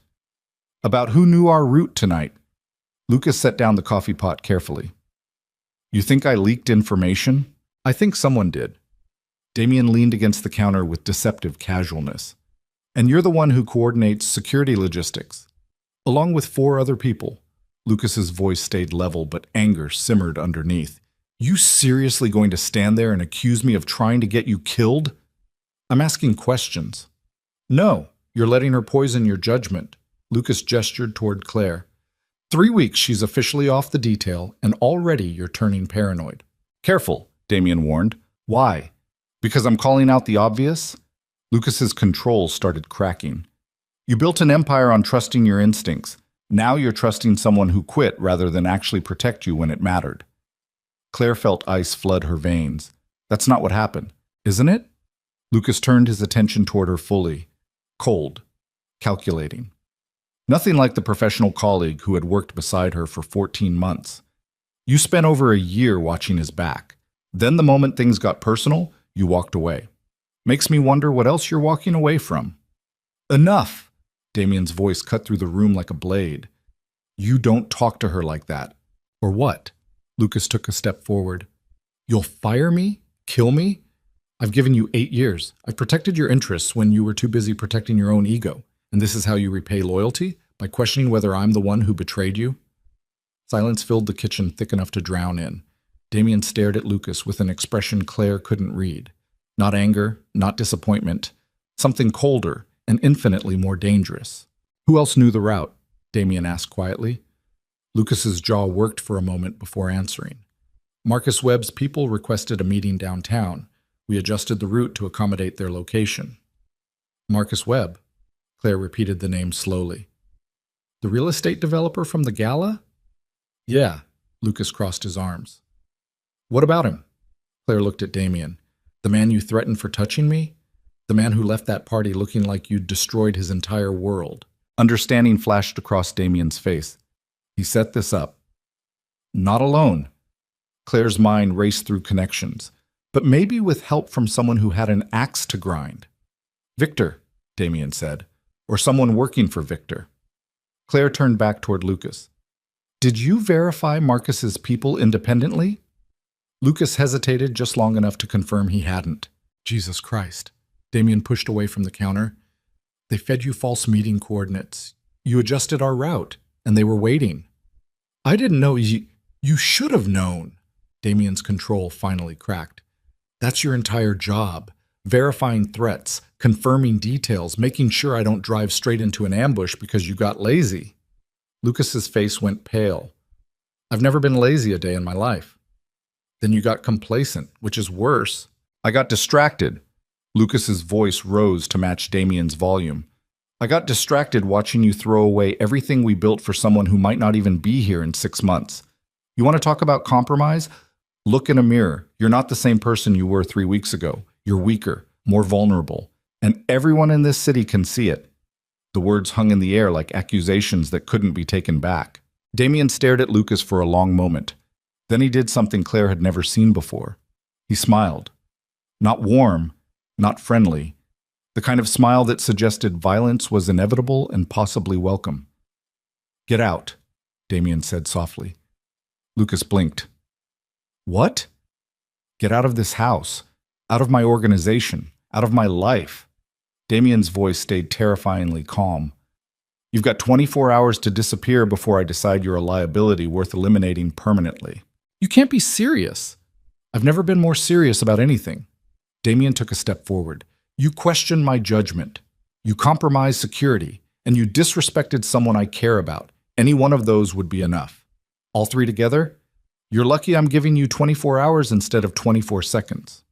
Speaker 1: About who knew our route tonight." Lucas set down the coffee pot carefully. "You think I leaked information?" "I think someone did." Damien leaned against the counter with deceptive casualness. "And you're the one who coordinates security logistics, along with 4 other people." Lucas's voice stayed level, but anger simmered underneath. "You seriously going to stand there and accuse me of trying to get you killed?" "I'm asking questions." "No. You're letting her poison your judgment." Lucas gestured toward Claire. 3 weeks she's officially off the detail, and already you're turning paranoid." "Careful," Damien warned. "Why? Because I'm calling out the obvious?" Lucas's control started cracking. "You built an empire on trusting your instincts. Now you're trusting someone who quit rather than actually protect you when it mattered." Claire felt ice flood her veins. "That's not what happened, isn't it?" Lucas turned his attention toward her fully. Cold, calculating. Nothing like the professional colleague who had worked beside her for 14 months. "You spent over a year watching his back. Then the moment things got personal, you walked away. Makes me wonder what else you're walking away from." "Enough!" Damien's voice cut through the room like a blade. "You don't talk to her like that." "Or what?" Lucas took a step forward. "You'll fire me? Kill me? I've given you 8 years. I've protected your interests when you were too busy protecting your own ego. And this is how you repay loyalty? By questioning whether I'm the one who betrayed you?" Silence filled the kitchen thick enough to drown in. Damien stared at Lucas with an expression Claire couldn't read. Not anger, not disappointment. Something colder and infinitely more dangerous. "Who else knew the route?" Damien asked quietly. Lucas's jaw worked for a moment before answering. "Marcus Webb's people requested a meeting downtown. We adjusted the route to accommodate their location." "Marcus Webb?" Claire repeated the name slowly. "The real estate developer from the gala?" "Yeah." Lucas crossed his arms. "What about him?" Claire looked at Damien. "The man you threatened for touching me? The man who left that party looking like you'd destroyed his entire world." Understanding flashed across Damien's face. "He set this up." "Not alone." Claire's mind raced through connections. "But maybe with help from someone who had an axe to grind." "Victor," Damien said, "or someone working for Victor." Claire turned back toward Lucas. "Did you verify Marcus's people independently?" Lucas hesitated just long enough to confirm he hadn't. "Jesus Christ." Damien pushed away from the counter. "They fed you false meeting coordinates. You adjusted our route, and they were waiting." "I didn't know you should have known." Damien's control finally cracked. "That's your entire job. Verifying threats, confirming details, making sure I don't drive straight into an ambush because you got lazy." Lucas's face went pale. I've never been lazy a day in my life. Then you got complacent, which is worse. I got distracted. Lucas's voice rose to match Damien's volume. I got distracted watching you throw away everything we built for someone who might not even be here in 6 months. You want to talk about compromise? Look in a mirror. You're not the same person you were 3 weeks ago. You're weaker, more vulnerable. And everyone in this city can see it. The words hung in the air like accusations that couldn't be taken back. Damien stared at Lucas for a long moment. Then he did something Claire had never seen before. He smiled. Not warm, not friendly. The kind of smile that suggested violence was inevitable and possibly welcome. "Get out," Damien said softly. Lucas blinked. "What?" "Get out of this house, out of my organization, out of my life." Damien's voice stayed terrifyingly calm. "You've got 24 hours to disappear before I decide you're a liability worth eliminating permanently." "You can't be serious." "I've never been more serious about anything." Damien took a step forward. "You questioned my judgment. You compromised security, and you disrespected someone I care about. Any one of those would be enough. All three together? You're lucky I'm giving you 24 hours instead of 24 seconds.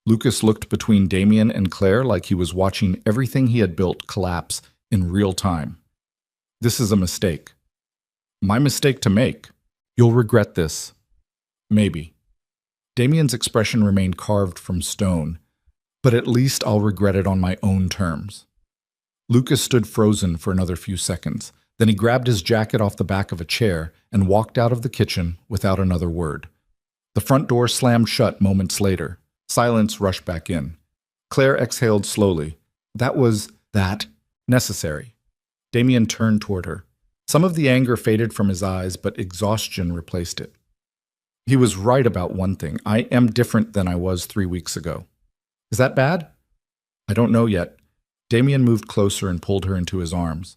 Speaker 1: Lucas looked between Damien and Claire like he was watching everything he had built collapse in real time. "This is a mistake. My mistake to make. You'll regret this. Maybe." Damien's expression remained carved from stone, but at least I'll regret it on my own terms. Lucas stood frozen for another few seconds. Then he grabbed his jacket off the back of a chair and walked out of the kitchen without another word. The front door slammed shut moments later. Silence rushed back in. Claire exhaled slowly. That was necessary. Damien turned toward her. Some of the anger faded from his eyes, but exhaustion replaced it. He was right about one thing. I am different than I was 3 weeks ago. Is that bad? I don't know yet. Damien moved closer and pulled her into his arms.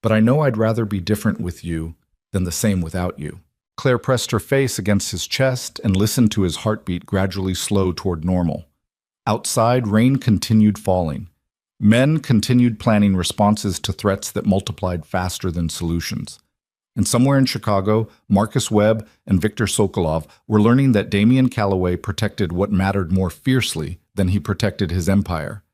Speaker 1: But I know I'd rather be different with you than the same without you. Claire pressed her face against his chest and listened to his heartbeat gradually slow toward normal. Outside, rain continued falling. Men continued planning responses to threats that multiplied faster than solutions. And somewhere in Chicago, Marcus Webb and Victor Sokolov were learning that Damien Calloway protected what mattered more fiercely than he protected his empire,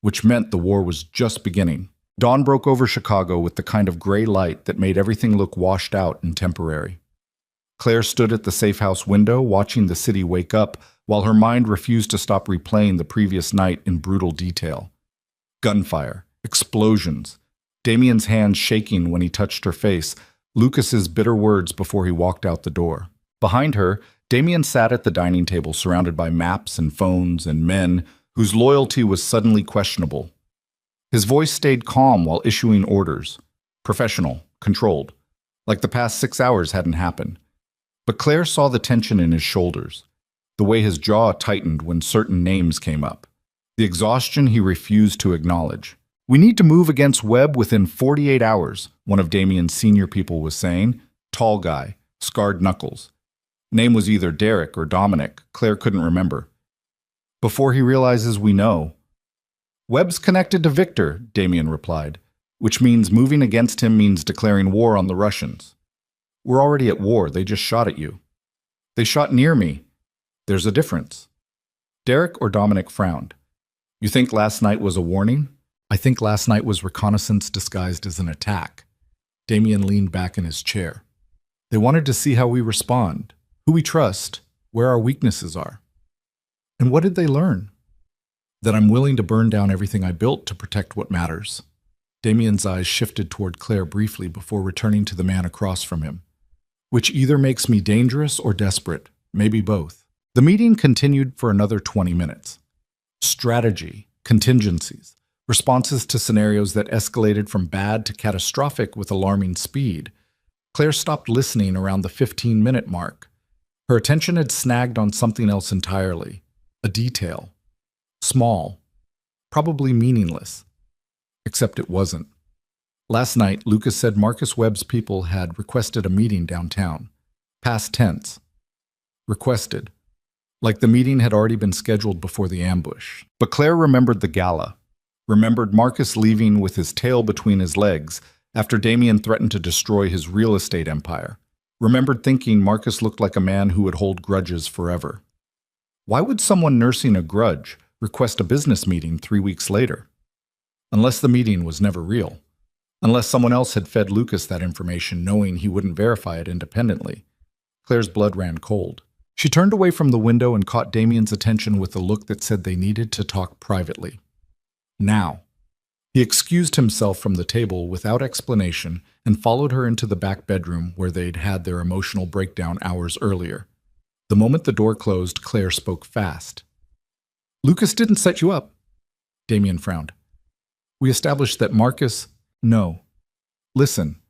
Speaker 1: which meant the war was just beginning. Dawn broke over Chicago with the kind of gray light that made everything look washed out and temporary. Claire stood at the safe house window, watching the city wake up, while her mind refused to stop replaying the previous night in brutal detail. Gunfire, explosions, Damien's hands shaking when he touched her face, Lucas's bitter words before he walked out the door. Behind her, Damien sat at the dining table surrounded by maps and phones and men whose loyalty was suddenly questionable. His voice stayed calm while issuing orders, professional, controlled, like the past 6 hours hadn't happened. But Claire saw the tension in his shoulders, the way his jaw tightened when certain names came up, the exhaustion he refused to acknowledge. "We need to move against Webb within 48 hours, one of Damien's senior people was saying. Tall guy, scarred knuckles. Name was either Derek or Dominic, Claire couldn't remember. "Before he realizes we know." "Webb's connected to Victor," Damien replied, "which means moving against him means declaring war on the Russians." "We're already at war, they just shot at you." "They shot near me." "There's a difference." Derek or Dominic frowned. "You think last night was a warning?" "I think last night was reconnaissance disguised as an attack." Damien leaned back in his chair. "They wanted to see how we respond, who we trust, where our weaknesses are." "And what did they learn?" "That I'm willing to burn down everything I built to protect what matters." Damien's eyes shifted toward Claire briefly before returning to the man across from him. "Which either makes me dangerous or desperate, maybe both." The meeting continued for another 20 minutes. Strategy, contingencies, responses to scenarios that escalated from bad to catastrophic with alarming speed. Claire stopped listening around the 15-minute mark. Her attention had snagged on something else entirely, a detail. Small, probably meaningless. Except it wasn't. Last night, Lucas said Marcus Webb's people had requested a meeting downtown. Past tense. Requested. Like the meeting had already been scheduled before the ambush. But Claire remembered the gala. Remembered Marcus leaving with his tail between his legs after Damien threatened to destroy his real estate empire. Remembered thinking Marcus looked like a man who would hold grudges forever. Why would someone nursing a grudge request a business meeting 3 weeks later? Unless the meeting was never real. Unless someone else had fed Lucas that information knowing he wouldn't verify it independently. Claire's blood ran cold. She turned away from the window and caught Damien's attention with a look that said they needed to talk privately. Now. He excused himself from the table without explanation and followed her into the back bedroom where they'd had their emotional breakdown hours earlier. The moment the door closed, Claire spoke fast. "Lucas didn't set you up." Damien frowned. "We established that Marcus—" "No. Listen."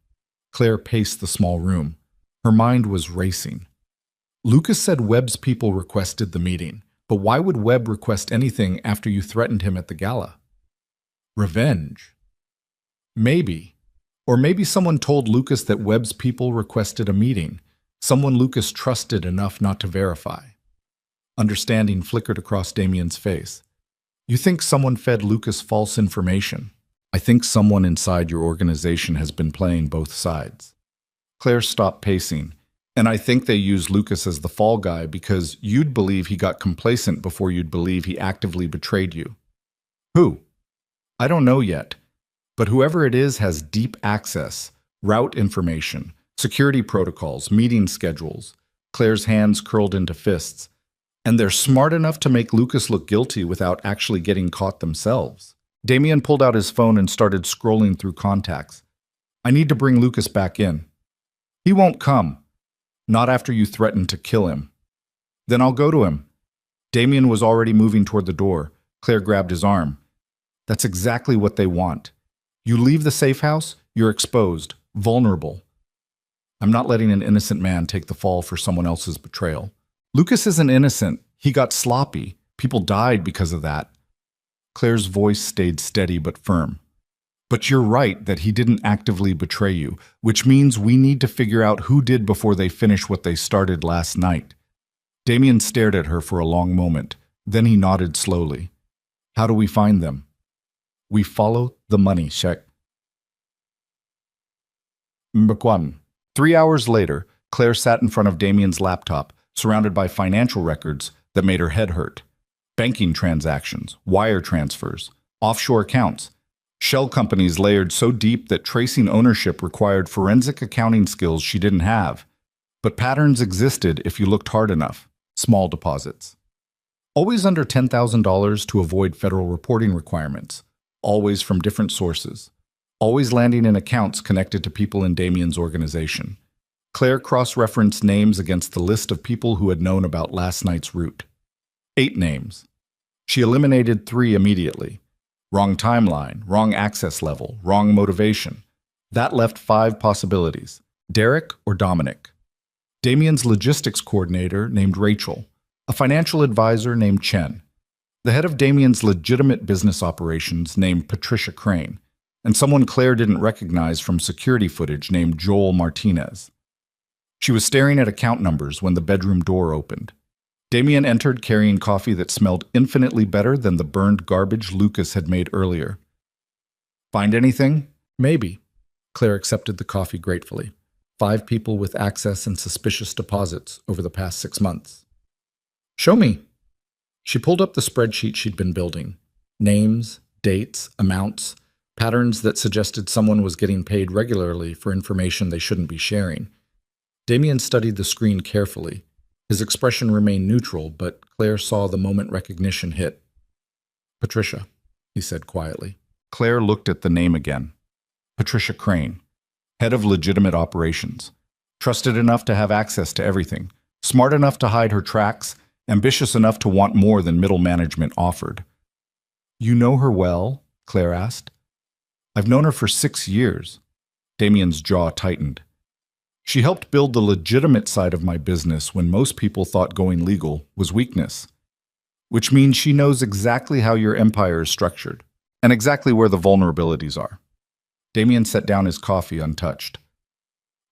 Speaker 1: Claire paced the small room. Her mind was racing. Lucas said Webb's people requested the meeting, but why would Webb request anything after you threatened him at the gala? Revenge. Maybe. Or maybe someone told Lucas that Webb's people requested a meeting, someone Lucas trusted enough not to verify. Understanding flickered across Damien's face. "You think someone fed Lucas false information? I think someone inside your organization has been playing both sides." Claire stopped pacing. "And I think they used Lucas as the fall guy because you'd believe he got complacent before you'd believe he actively betrayed you." "Who?" "I don't know yet, but whoever it is has deep access, route information, security protocols, meeting schedules." Claire's hands curled into fists. "And they're smart enough to make Lucas look guilty without actually getting caught themselves." Damien pulled out his phone and started scrolling through contacts. "I need to bring Lucas back in." "He won't come. Not after you threatened to kill him." "Then I'll go to him." Damien was already moving toward the door. Claire grabbed his arm. "That's exactly what they want. You leave the safe house, you're exposed, vulnerable. I'm not letting an innocent man take the fall for someone else's betrayal." "Lucas isn't innocent. He got sloppy. People died because of that." Claire's voice stayed steady but firm. "But you're right that he didn't actively betray you, which means we need to figure out who did before they finish what they started last night." Damien stared at her for a long moment. Then he nodded slowly. "How do we find them?" "We follow the money, check." Mbakwam. 3 hours later, Claire sat in front of Damien's laptop, surrounded by financial records that made her head hurt. Banking transactions, wire transfers, offshore accounts, shell companies layered so deep that tracing ownership required forensic accounting skills she didn't have. But patterns existed if you looked hard enough. Small deposits. Always under $10,000 to avoid federal reporting requirements. Always from different sources. Always landing in accounts connected to people in Damien's organization. Claire cross-referenced names against the list of people who had known about last night's route. 8 names. She eliminated 3 immediately. Wrong timeline, wrong access level, wrong motivation. That left 5 possibilities. Derek or Dominic. Damien's logistics coordinator named Rachel. A financial advisor named Chen. The head of Damien's legitimate business operations named Patricia Crane. And someone Claire didn't recognize from security footage named Joel Martinez. She was staring at account numbers when the bedroom door opened. Damien entered carrying coffee that smelled infinitely better than the burned garbage Lucas had made earlier. "Find anything?" "Maybe." Claire accepted the coffee gratefully. 5 people with access and suspicious deposits over the past 6 months. "Show me." She pulled up the spreadsheet she'd been building. Names, dates, amounts, patterns that suggested someone was getting paid regularly for information they shouldn't be sharing. Damien studied the screen carefully. His expression remained neutral, but Claire saw the moment recognition hit. "Patricia," he said quietly. Claire looked at the name again. Patricia Crane, head of legitimate operations. Trusted enough to have access to everything. Smart enough to hide her tracks. Ambitious enough to want more than middle management offered. "You know her well?" Claire asked. "I've known her for 6 years. Damien's jaw tightened. "She helped build the legitimate side of my business when most people thought going legal was weakness. Which means she knows exactly how your empire is structured, and exactly where the vulnerabilities are." Damien set down his coffee untouched.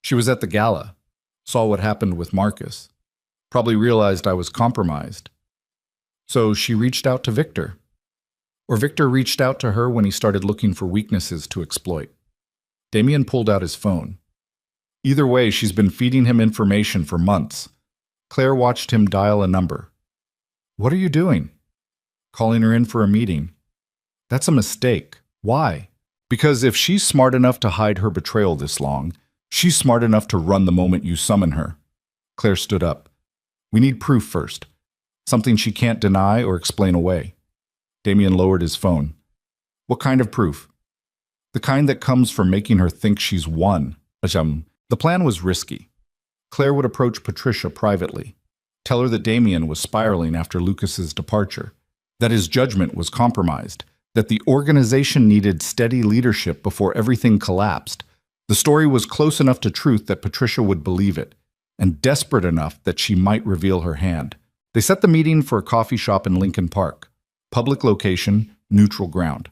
Speaker 1: "She was at the gala, saw what happened with Marcus. Probably realized I was compromised. So she reached out to Victor. Or Victor reached out to her when he started looking for weaknesses to exploit." Damien pulled out his phone. Either way, she's been feeding him information for months. Claire watched him dial a number. What are you doing? Calling her in for a meeting. That's a mistake. Why? Because if she's smart enough to hide her betrayal this long, she's smart enough to run the moment you summon her. Claire stood up. We need proof first. Something she can't deny or explain away. Damien lowered his phone. What kind of proof? The kind that comes from making her think she's won. The plan was risky. Claire would approach Patricia privately, tell her that Damien was spiraling after Lucas's departure, that his judgment was compromised, that the organization needed steady leadership before everything collapsed. The story was close enough to truth that Patricia would believe it, and desperate enough that she might reveal her hand. They set the meeting for a coffee shop in Lincoln Park. Public location, neutral ground.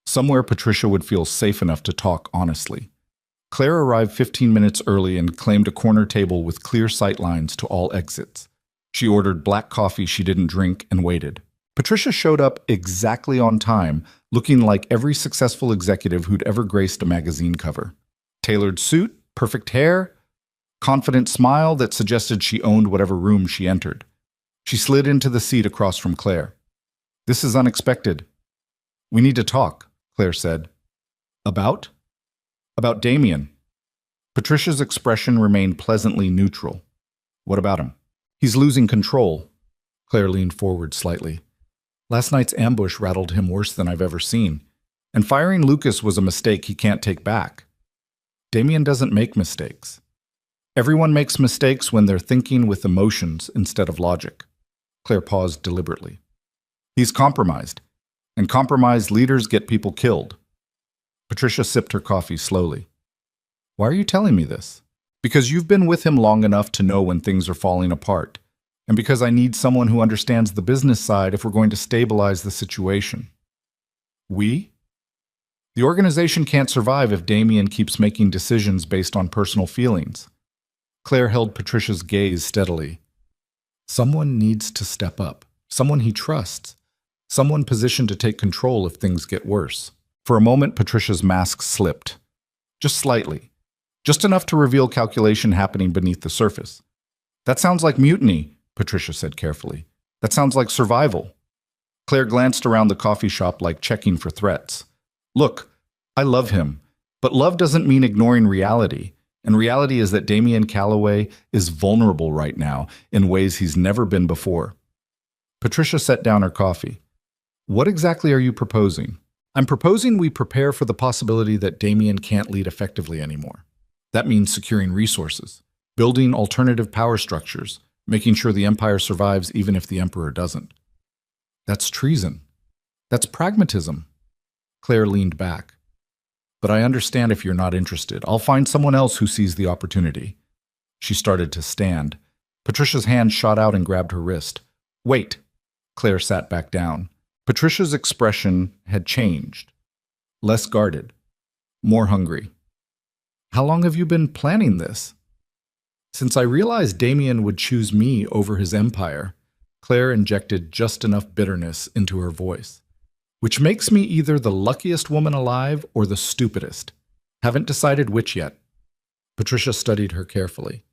Speaker 1: Somewhere Patricia would feel safe enough to talk honestly. Claire arrived 15 minutes early and claimed a corner table with clear sight lines to all exits. She ordered black coffee she didn't drink and waited. Patricia showed up exactly on time, looking like every successful executive who'd ever graced a magazine cover. Tailored suit, perfect hair, confident smile that suggested she owned whatever room she entered. She slid into the seat across from Claire. This is unexpected. We need to talk, Claire said. About? About Damien. Patricia's expression remained pleasantly neutral. What about him? He's losing control. Claire leaned forward slightly. Last night's ambush rattled him worse than I've ever seen, and firing Lucas was a mistake he can't take back. Damien doesn't make mistakes. Everyone makes mistakes when they're thinking with emotions instead of logic. Claire paused deliberately. He's compromised, and compromised leaders get people killed. Patricia sipped her coffee slowly. Why are you telling me this? Because you've been with him long enough to know when things are falling apart, and because I need someone who understands the business side if we're going to stabilize the situation. We? The organization can't survive if Damien keeps making decisions based on personal feelings. Claire held Patricia's gaze steadily. Someone needs to step up, someone he trusts, someone positioned to take control if things get worse. For a moment, Patricia's mask slipped. Just slightly. Just enough to reveal calculation happening beneath the surface. That sounds like mutiny, Patricia said carefully. That sounds like survival. Claire glanced around the coffee shop like checking for threats. Look, I love him, but love doesn't mean ignoring reality. And reality is that Damien Calloway is vulnerable right now in ways he's never been before. Patricia set down her coffee. What exactly are you proposing? I'm proposing we prepare for the possibility that Damien can't lead effectively anymore. That means securing resources, building alternative power structures, making sure the Empire survives even if the Emperor doesn't. That's treason. That's pragmatism. Claire leaned back. But I understand if you're not interested. I'll find someone else who sees the opportunity. She started to stand. Patricia's hand shot out and grabbed her wrist. Wait. Claire sat back down. Patricia's expression had changed. Less guarded. More hungry. How long have you been planning this? Since I realized Damien would choose me over his empire, Claire injected just enough bitterness into her voice. Which makes me either the luckiest woman alive or the stupidest. Haven't decided which yet. Patricia studied her carefully.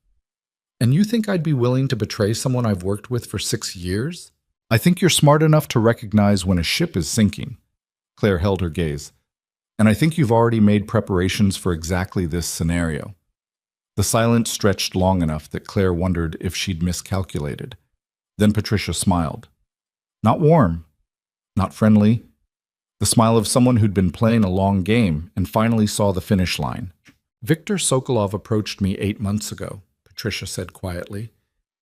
Speaker 1: And you think I'd be willing to betray someone I've worked with for 6 years? I think you're smart enough to recognize when a ship is sinking. Claire held her gaze. And I think you've already made preparations for exactly this scenario. The silence stretched long enough that Claire wondered if she'd miscalculated. Then Patricia smiled. Not warm. Not friendly. The smile of someone who'd been playing a long game and finally saw the finish line. Viktor Sokolov approached me 8 months ago, Patricia said quietly.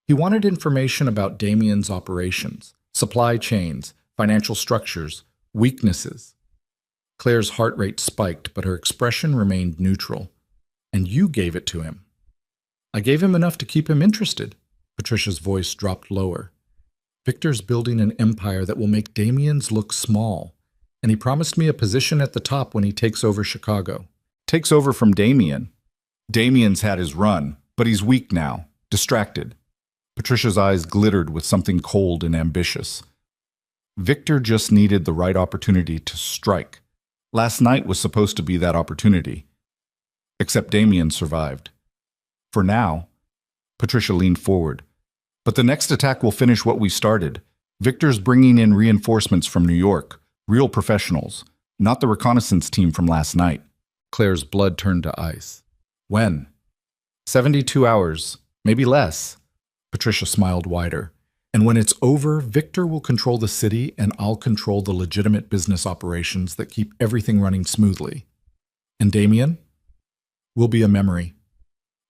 Speaker 1: He wanted information about Damien's operations, supply chains, financial structures, weaknesses. Claire's heart rate spiked, but her expression remained neutral. And you gave it to him. I gave him enough to keep him interested. Patricia's voice dropped lower. Victor's building an empire that will make Damien's look small, and he promised me a position at the top when he takes over Chicago. Takes over from Damien. Damien's had his run, but he's weak now, distracted. Patricia's eyes glittered with something cold and ambitious. Victor just needed the right opportunity to strike. Last night was supposed to be that opportunity. Except Damien survived. For now. Patricia leaned forward. But the next attack will finish what we started. Victor's bringing in reinforcements from New York. Real professionals. Not the reconnaissance team from last night. Claire's blood turned to ice. When? 72 hours. Maybe less. Patricia smiled wider. And when it's over, Victor will control the city and I'll control the legitimate business operations that keep everything running smoothly. And Damien? Will be a memory.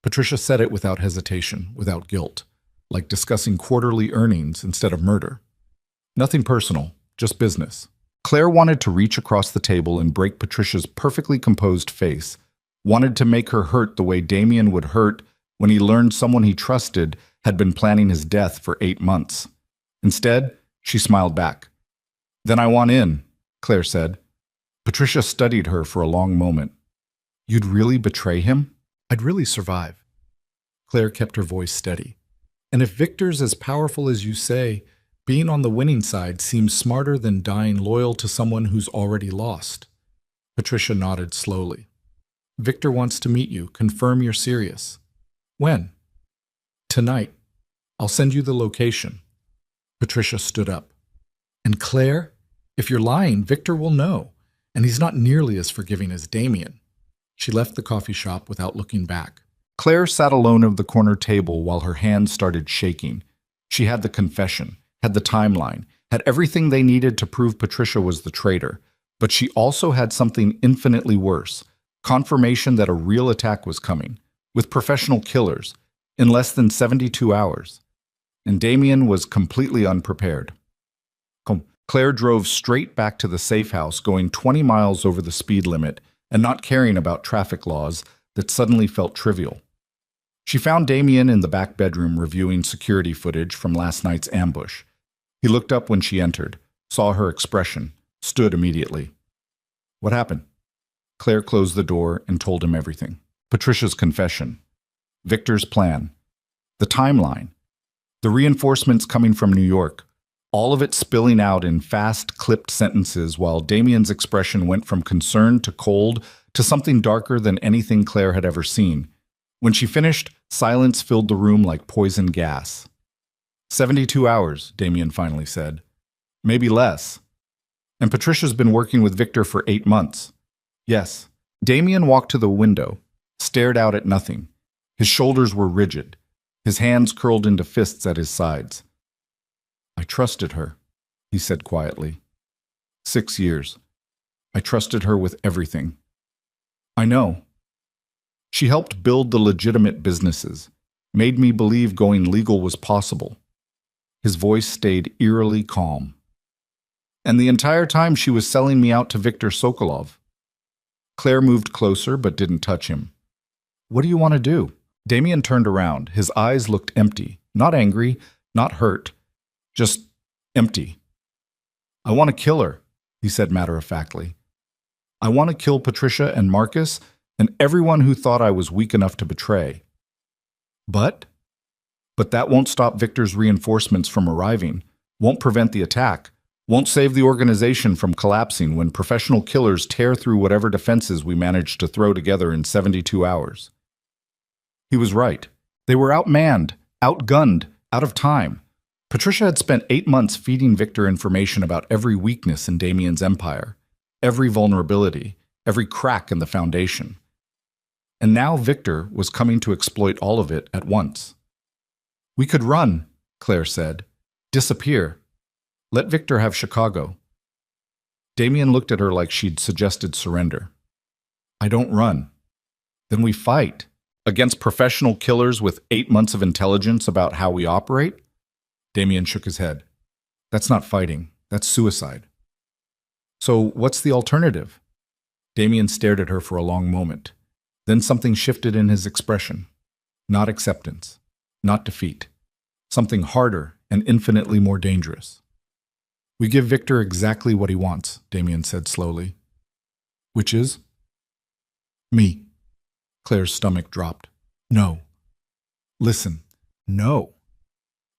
Speaker 1: Patricia said it without hesitation, without guilt, like discussing quarterly earnings instead of murder. Nothing personal, just business. Claire wanted to reach across the table and break Patricia's perfectly composed face, wanted to make her hurt the way Damien would hurt when he learned someone he trusted had been planning his death for 8 months. Instead, she smiled back. Then I want in, Claire said. Patricia studied her for a long moment. You'd really betray him? I'd really survive. Claire kept her voice steady. And if Victor's as powerful as you say, being on the winning side seems smarter than dying loyal to someone who's already lost. Patricia nodded slowly. Victor wants to meet you. Confirm you're serious. When? Tonight. I'll send you the location. Patricia stood up. And Claire, if you're lying, Victor will know, and he's not nearly as forgiving as Damien. She left the coffee shop without looking back. Claire sat alone at the corner table while her hands started shaking. She had the confession, had the timeline, had everything they needed to prove Patricia was the traitor, but she also had something infinitely worse, confirmation that a real attack was coming, with professional killers, in less than 72 hours. And Damien was completely unprepared. Claire drove straight back to the safe house, going 20 miles over the speed limit and not caring about traffic laws that suddenly felt trivial. She found Damien in the back bedroom reviewing security footage from last night's ambush. He looked up when she entered, saw her expression, stood immediately. What happened? Claire closed the door and told him everything. Patricia's confession. Victor's plan. The timeline. The reinforcements coming from New York. All of it spilling out in fast, clipped sentences while Damien's expression went from concern to cold to something darker than anything Claire had ever seen. When she finished, silence filled the room like poison gas. 72 hours, Damien finally said. Maybe less. And Patricia's been working with Victor for 8 months. Yes. Damien walked to the window, stared out at nothing. His shoulders were rigid. His hands curled into fists at his sides. I trusted her, he said quietly. 6 years. I trusted her with everything. I know. She helped build the legitimate businesses, made me believe going legal was possible. His voice stayed eerily calm. And the entire time she was selling me out to Viktor Sokolov. Claire moved closer but didn't touch him. What do you want to do? Damien turned around. His eyes looked empty, not angry, not hurt, just empty. I want to kill her, he said matter-of-factly. I want to kill Patricia and Marcus and everyone who thought I was weak enough to betray. But that won't stop Victor's reinforcements from arriving, won't prevent the attack, won't save the organization from collapsing when professional killers tear through whatever defenses we managed to throw together in 72 hours. He was right. They were outmanned, outgunned, out of time. Patricia had spent 8 months feeding Victor information about every weakness in Damien's empire, every vulnerability, every crack in the foundation. And now Victor was coming to exploit all of it at once. We could run, Claire said. Disappear. Let Victor have Chicago. Damien looked at her like she'd suggested surrender. I don't run. Then we fight. Against professional killers with 8 months of intelligence about how we operate? Damien shook his head. That's not fighting. That's suicide. So what's the alternative? Damien stared at her for a long moment. Then something shifted in his expression. Not acceptance. Not defeat. Something harder and infinitely more dangerous. We give Victor exactly what he wants, Damien said slowly. Which is? Me. Claire's stomach dropped. No. Listen. No.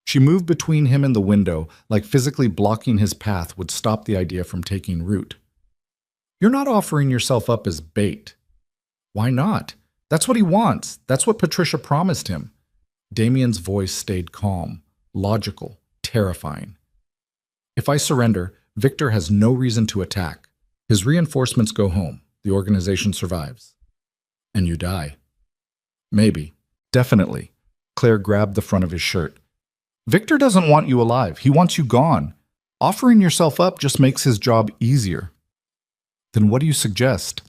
Speaker 1: She moved between him and the window, like physically blocking his path would stop the idea from taking root. You're not offering yourself up as bait. Why not? That's what he wants. That's what Patricia promised him. Damien's voice stayed calm, logical, terrifying. If I surrender, Victor has no reason to attack. His reinforcements go home. The organization survives. And you die. Maybe. Definitely. Claire grabbed the front of his shirt. Victor doesn't want you alive. He wants you gone. Offering yourself up just makes his job easier. Then what do you suggest?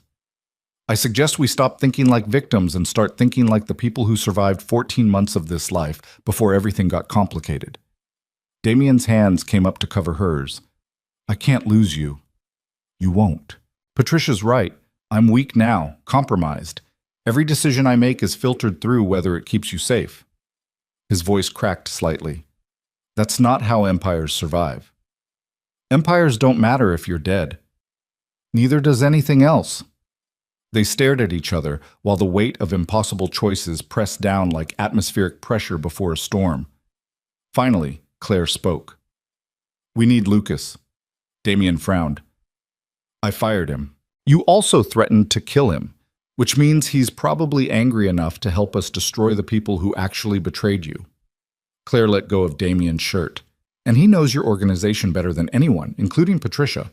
Speaker 1: I suggest we stop thinking like victims and start thinking like the people who survived 14 months of this life before everything got complicated. Damien's hands came up to cover hers. I can't lose you. You won't. Patricia's right. I'm weak now, compromised. Every decision I make is filtered through whether it keeps you safe. His voice cracked slightly. That's not how empires survive. Empires don't matter if you're dead. Neither does anything else. They stared at each other while the weight of impossible choices pressed down like atmospheric pressure before a storm. Finally, Claire spoke. We need Lucas. Damien frowned. I fired him. You also threatened to kill him, which means he's probably angry enough to help us destroy the people who actually betrayed you. Claire let go of Damien's shirt. And he knows your organization better than anyone, including Patricia.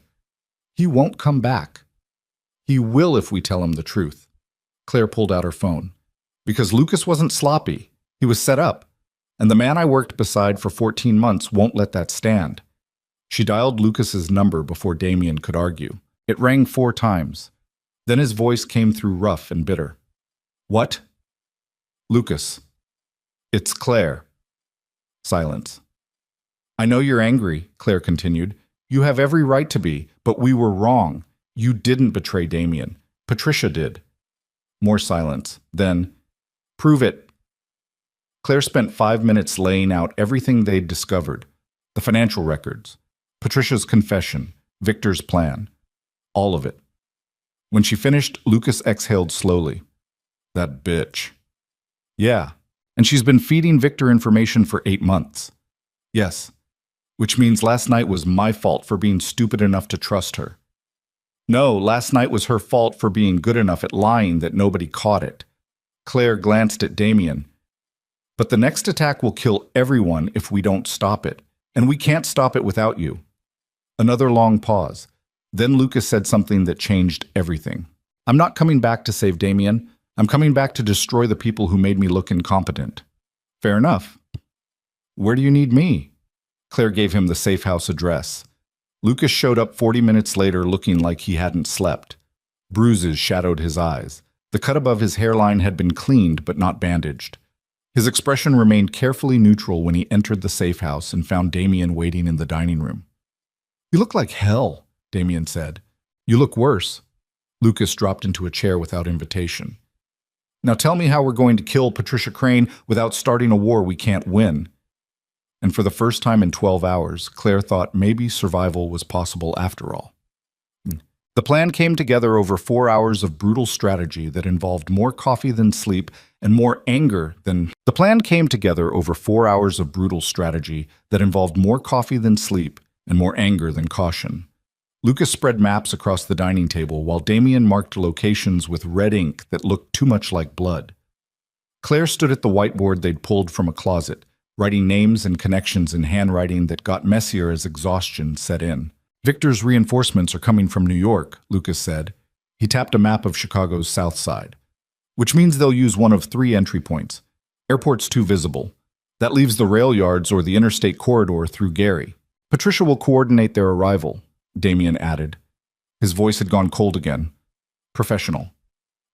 Speaker 1: He won't come back. He will if we tell him the truth. Claire pulled out her phone. Because Lucas wasn't sloppy. He was set up. And the man I worked beside for 14 months won't let that stand. She dialed Lucas's number before Damien could argue. It rang 4 times. Then his voice came through rough and bitter. What? Lucas. It's Claire. Silence. I know you're angry, Claire continued. You have every right to be, but we were wrong. You didn't betray Damien. Patricia did. More silence. Then, prove it. Claire spent 5 minutes laying out everything they'd discovered. The financial records, Patricia's confession, Victor's plan. All of it. When she finished, Lucas exhaled slowly. That bitch. Yeah, and she's been feeding Victor information for 8 months. Yes, which means last night was my fault for being stupid enough to trust her. No, last night was her fault for being good enough at lying that nobody caught it. Claire glanced at Damien. But the next attack will kill everyone if we don't stop it, and we can't stop it without you. Another long pause. Then Lucas said something that changed everything. I'm not coming back to save Damien. I'm coming back to destroy the people who made me look incompetent. Fair enough. Where do you need me? Claire gave him the safe house address. Lucas showed up 40 minutes later looking like he hadn't slept. Bruises shadowed his eyes. The cut above his hairline had been cleaned but not bandaged. His expression remained carefully neutral when he entered the safe house and found Damien waiting in the dining room. You look like hell, Damien said. You look worse. Lucas dropped into a chair without invitation. Now tell me how we're going to kill Patricia Crane without starting a war we can't win. And for the first time in 12 hours, Claire thought maybe survival was possible after all. The plan came together over 4 hours of brutal strategy that involved more coffee than sleep and more anger than... The plan came together over 4 hours of brutal strategy that involved more coffee than sleep and more anger than caution. Lucas spread maps across the dining table while Damien marked locations with red ink that looked too much like blood. Claire stood at the whiteboard they'd pulled from a closet, writing names and connections in handwriting that got messier as exhaustion set in. Victor's reinforcements are coming from New York, Lucas said. He tapped a map of Chicago's south side. Which means they'll use one of 3 entry points. Airport's too visible. That leaves the rail yards or the interstate corridor through Gary. Patricia will coordinate their arrival, Damien added. His voice had gone cold again. Professional.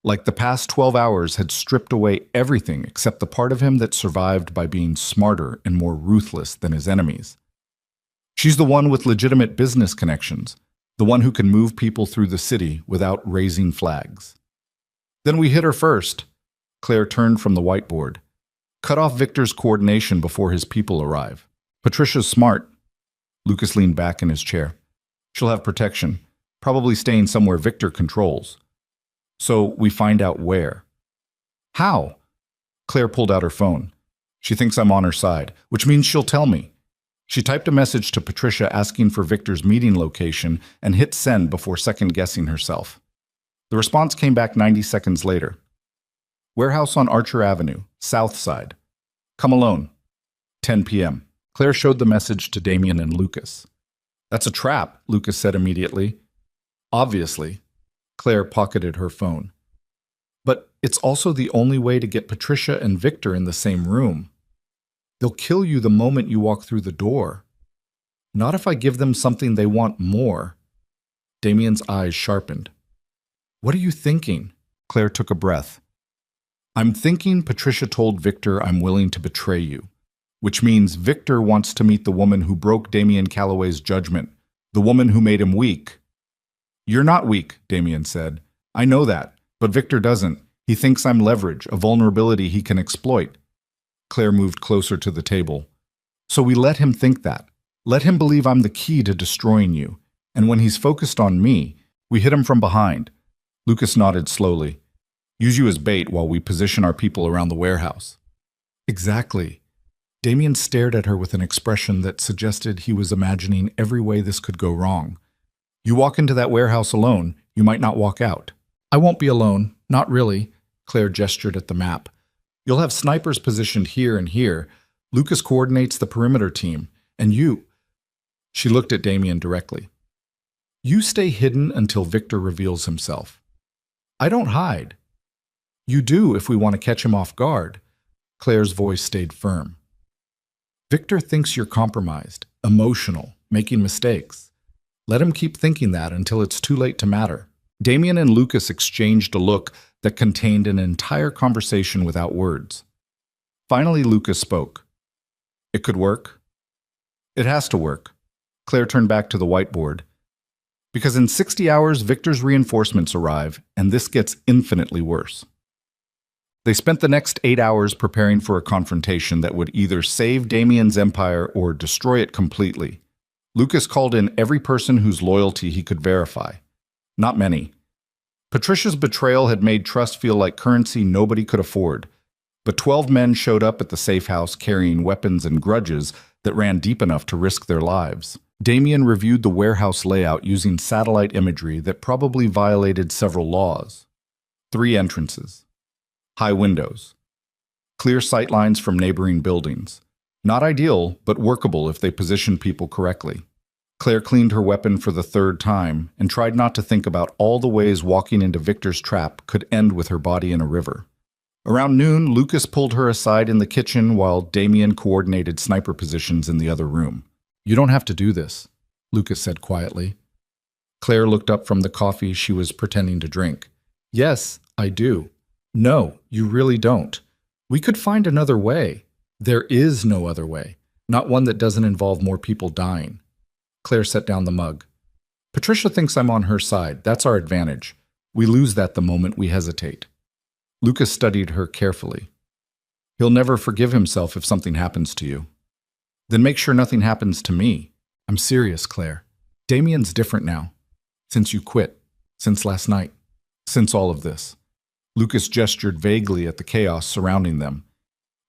Speaker 1: Like the past 12 hours had stripped away everything except the part of him that survived by being smarter and more ruthless than his enemies. She's the one with legitimate business connections, the one who can move people through the city without raising flags. Then we hit her first. Claire turned from the whiteboard. Cut off Victor's coordination before his people arrive. Patricia's smart. Lucas leaned back in his chair. She'll have protection, probably staying somewhere Victor controls. So we find out where. How? Claire pulled out her phone. She thinks I'm on her side, which means she'll tell me. She typed a message to Patricia asking for Victor's meeting location and hit send before second-guessing herself. The response came back 90 seconds later. Warehouse on Archer Avenue, South Side. Come alone. 10 p.m. Claire showed the message to Damien and Lucas. That's a trap, Lucas said immediately. Obviously. Claire pocketed her phone. But it's also the only way to get Patricia and Victor in the same room. They'll kill you the moment you walk through the door. Not if I give them something they want more. Damien's eyes sharpened. What are you thinking? Claire took a breath. I'm thinking Patricia told Victor I'm willing to betray you, which means Victor wants to meet the woman who broke Damien Calloway's judgment, the woman who made him weak. You're not weak, Damien said. I know that, but Victor doesn't. He thinks I'm leverage, a vulnerability he can exploit. Claire moved closer to the table. So we let him think that. Let him believe I'm the key to destroying you. And when he's focused on me, we hit him from behind. Lucas nodded slowly. Use you as bait while we position our people around the warehouse. Exactly. Damien stared at her with an expression that suggested he was imagining every way this could go wrong. You walk into that warehouse alone, you might not walk out. I won't be alone, not really. Claire gestured at the map. You'll have snipers positioned here and here. Lucas coordinates the perimeter team, and you... She looked at Damien directly. You stay hidden until Victor reveals himself. I don't hide. You do if we want to catch him off guard. Claire's voice stayed firm. Victor thinks you're compromised, emotional, making mistakes. Let him keep thinking that until it's too late to matter. Damien and Lucas exchanged a look that contained an entire conversation without words. Finally, Lucas spoke. It could work. It has to work. Claire turned back to the whiteboard. Because in 60 hours, Victor's reinforcements arrive, and this gets infinitely worse. They spent the next 8 hours preparing for a confrontation that would either save Damien's empire or destroy it completely. Lucas called in every person whose loyalty he could verify. Not many. Patricia's betrayal had made trust feel like currency nobody could afford, but 12 men showed up at the safe house carrying weapons and grudges that ran deep enough to risk their lives. Damien reviewed the warehouse layout using satellite imagery that probably violated several laws. 3 entrances. High windows. Clear sightlines from neighboring buildings. Not ideal, but workable if they positioned people correctly. Claire cleaned her weapon for the 3rd time and tried not to think about all the ways walking into Victor's trap could end with her body in a river. Around noon, Lucas pulled her aside in the kitchen while Damien coordinated sniper positions in the other room. You don't have to do this, Lucas said quietly. Claire looked up from the coffee she was pretending to drink. Yes, I do. No, you really don't. We could find another way. There is no other way, not one that doesn't involve more people dying. Claire set down the mug. Patricia thinks I'm on her side. That's our advantage. We lose that the moment we hesitate. Lucas studied her carefully. He'll never forgive himself if something happens to you. Then make sure nothing happens to me. I'm serious, Claire. Damien's different now. Since you quit. Since last night. Since all of this. Lucas gestured vaguely at the chaos surrounding them.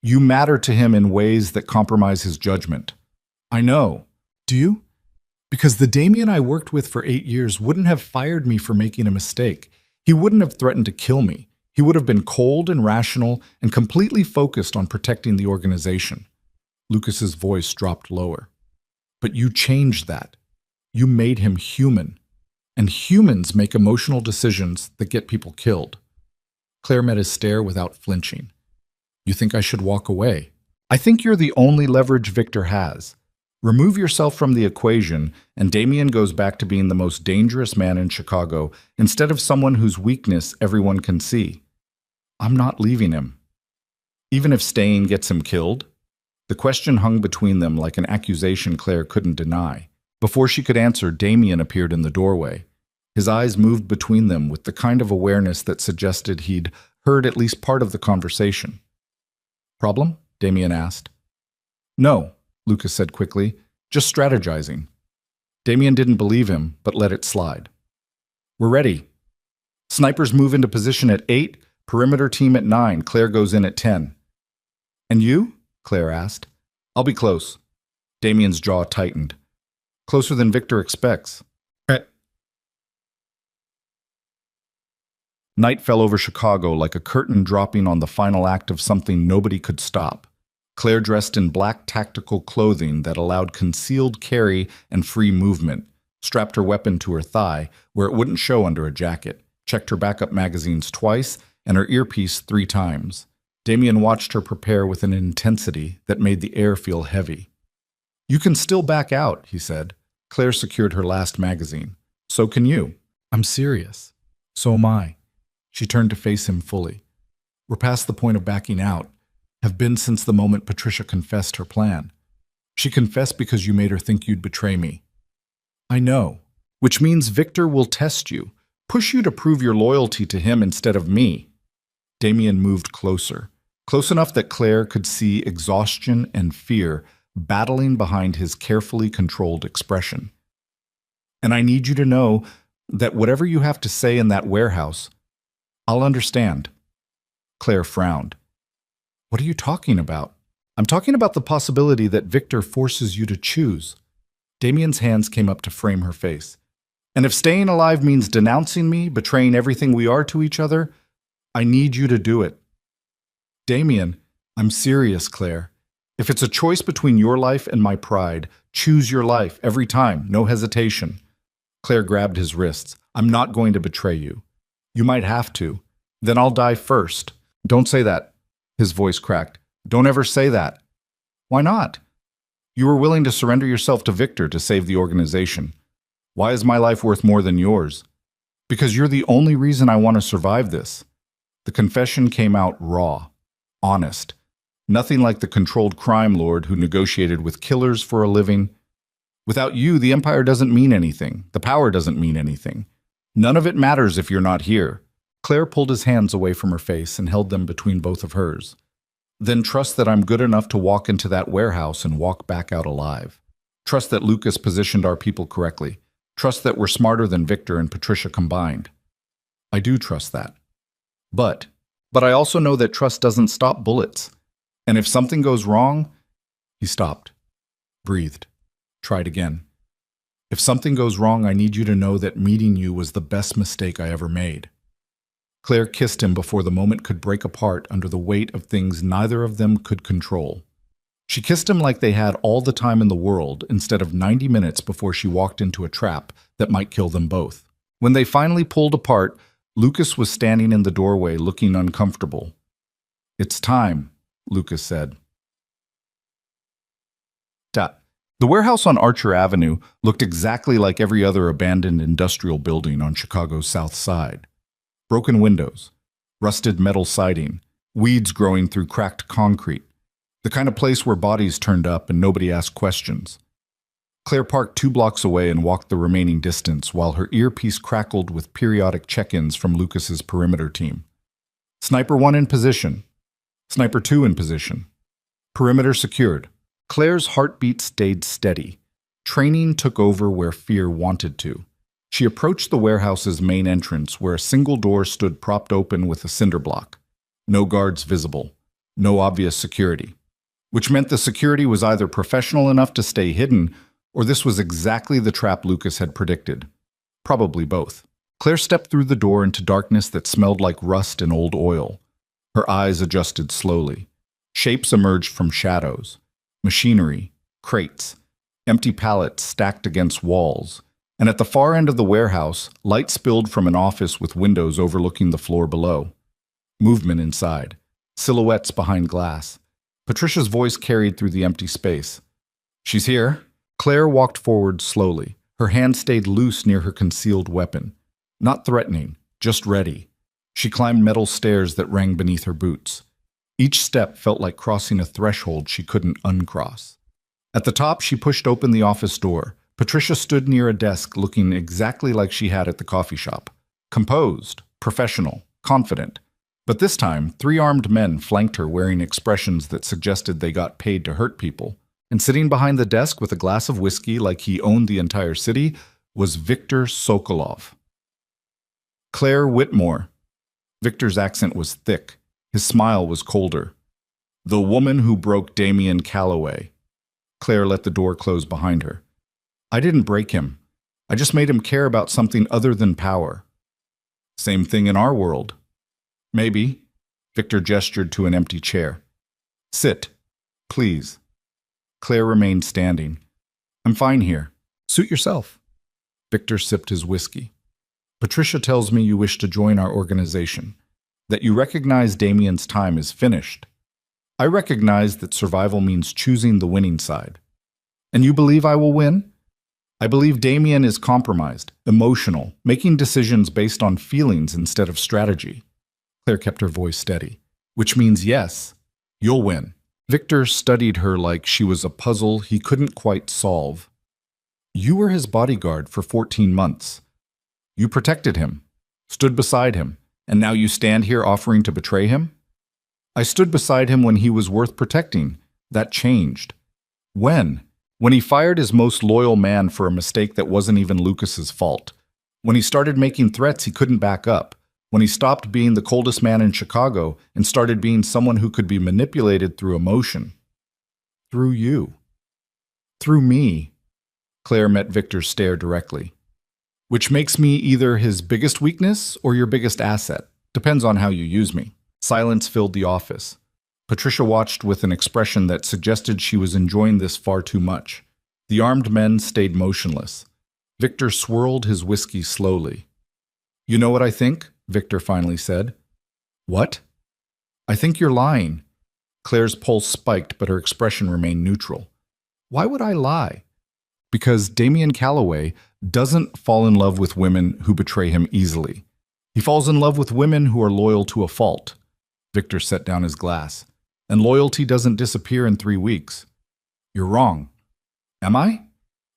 Speaker 1: You matter to him in ways that compromise his judgment. I know. Do you? Because the Damien I worked with for 8 years wouldn't have fired me for making a mistake. He wouldn't have threatened to kill me. He would have been cold and rational and completely focused on protecting the organization. Lucas's voice dropped lower. But you changed that. You made him human. And humans make emotional decisions that get people killed. Claire met his stare without flinching. You think I should walk away? I think you're the only leverage Victor has. Remove yourself from the equation, and Damien goes back to being the most dangerous man in Chicago instead of someone whose weakness everyone can see. I'm not leaving him. Even if staying gets him killed? The question hung between them like an accusation Claire couldn't deny. Before she could answer, Damien appeared in the doorway. His eyes moved between them with the kind of awareness that suggested he'd heard at least part of the conversation. Problem? Damien asked. No, Lucas said quickly. Just strategizing. Damien didn't believe him, but let it slide. We're ready. Snipers move into position at 8, perimeter team at 9, Claire goes in at 10. And you? Claire asked. I'll be close. Damien's jaw tightened. Closer than Victor expects. Night fell over Chicago like a curtain dropping on the final act of something nobody could stop. Claire dressed in black tactical clothing that allowed concealed carry and free movement, strapped her weapon to her thigh where it wouldn't show under a jacket, checked her backup magazines twice and her earpiece 3 times. Damien watched her prepare with an intensity that made the air feel heavy. "You can still back out," he said. Claire secured her last magazine. "So can you." "I'm serious." "So am I." She turned to face him fully. "We're past the point of backing out. Have been since the moment Patricia confessed her plan. She confessed because you made her think you'd betray me." "I know. Which means Victor will test you, push you to prove your loyalty to him instead of me." Damien moved closer, close enough that Claire could see exhaustion and fear battling behind his carefully controlled expression. "And I need you to know that whatever you have to say in that warehouse, I'll understand." Claire frowned. "What are you talking about?" "I'm talking about the possibility that Victor forces you to choose." Damien's hands came up to frame her face. "And if staying alive means denouncing me, betraying everything we are to each other, I need you to do it." "Damien, I'm serious, Claire. If it's a choice between your life and my pride, choose your life every time, no hesitation." Claire grabbed his wrists. "I'm not going to betray you. You might have to. Then I'll die first." "Don't say that." His voice cracked. "Don't ever say that." "Why not? You were willing to surrender yourself to Victor to save the organization. Why is my life worth more than yours?" "Because you're the only reason I want to survive this." The confession came out raw, honest. Nothing like the controlled crime lord who negotiated with killers for a living. "Without you, the Empire doesn't mean anything. The power doesn't mean anything. None of it matters if you're not here." Claire pulled his hands away from her face and held them between both of hers. "Then trust that I'm good enough to walk into that warehouse and walk back out alive. Trust that Lucas positioned our people correctly. Trust that we're smarter than Victor and Patricia combined." "I do trust that. But I also know that trust doesn't stop bullets. And if something goes wrong..." He stopped, breathed, tried again. "If something goes wrong, I need you to know that meeting you was the best mistake I ever made." Claire kissed him before the moment could break apart under the weight of things neither of them could control. She kissed him like they had all the time in the world instead of 90 minutes before she walked into a trap that might kill them both. When they finally pulled apart, Lucas was standing in the doorway looking uncomfortable. "It's time," Lucas said. The warehouse on Archer Avenue looked exactly like every other abandoned industrial building on Chicago's South Side. Broken windows, rusted metal siding, weeds growing through cracked concrete. The kind of place where bodies turned up and nobody asked questions. Claire parked 2 blocks away and walked the remaining distance while her earpiece crackled with periodic check-ins from Lucas's perimeter team. "Sniper 1 in position. Sniper 2 in position. Perimeter secured." Claire's heartbeat stayed steady. Training took over where fear wanted to. She approached the warehouse's main entrance where a single door stood propped open with a cinder block. No guards visible. No obvious security. Which meant the security was either professional enough to stay hidden, or this was exactly the trap Lucas had predicted. Probably both. Claire stepped through the door into darkness that smelled like rust and old oil. Her eyes adjusted slowly. Shapes emerged from shadows. Machinery, crates, empty pallets stacked against walls. And at the far end of the warehouse, light spilled from an office with windows overlooking the floor below. Movement inside. Silhouettes behind glass. Patricia's voice carried through the empty space. "She's here." Claire walked forward slowly. Her hand stayed loose near her concealed weapon. Not threatening, just ready. She climbed metal stairs that rang beneath her boots. Each step felt like crossing a threshold she couldn't uncross. At the top, she pushed open the office door. Patricia stood near a desk looking exactly like she had at the coffee shop. Composed, professional, confident. But this time, 3 armed men flanked her wearing expressions that suggested they got paid to hurt people. And sitting behind the desk with a glass of whiskey like he owned the entire city was Victor Sokolov. Claire Whitmore. Victor's accent was thick. His smile was colder. "The woman who broke Damien Calloway." Claire let the door close behind her. "I didn't break him. I just made him care about something other than power." Same thing in our world. Maybe. Victor gestured to an empty chair. Sit, please. Claire remained standing. I'm fine here. Suit yourself. Victor sipped his whiskey. Patricia tells me you wish to join our organization, that you recognize Damien's time is finished. I recognize that survival means choosing the winning side. And you believe I will win? I believe Damien is compromised, emotional, making decisions based on feelings instead of strategy. Claire kept her voice steady. Which means yes, you'll win. Victor studied her like she was a puzzle he couldn't quite solve. You were his bodyguard for 14 months. You protected him, stood beside him, and now you stand here offering to betray him? I stood beside him when he was worth protecting. That changed. When? When he fired his most loyal man for a mistake that wasn't even Lucas's fault. When he started making threats he couldn't back up. When he stopped being the coldest man in Chicago and started being someone who could be manipulated through emotion. Through you. Through me. Claire met Victor's stare directly. Which makes me either his biggest weakness or your biggest asset. Depends on how you use me. Silence filled the office. Patricia watched with an expression that suggested she was enjoying this far too much. The armed men stayed motionless. Victor swirled his whiskey slowly. You know what I think? Victor finally said. What? I think you're lying. Claire's pulse spiked, but her expression remained neutral. Why would I lie? Because Damien Calloway doesn't fall in love with women who betray him easily. He falls in love with women who are loyal to a fault. Victor set down his glass. And loyalty doesn't disappear in 3 weeks. You're wrong. Am I?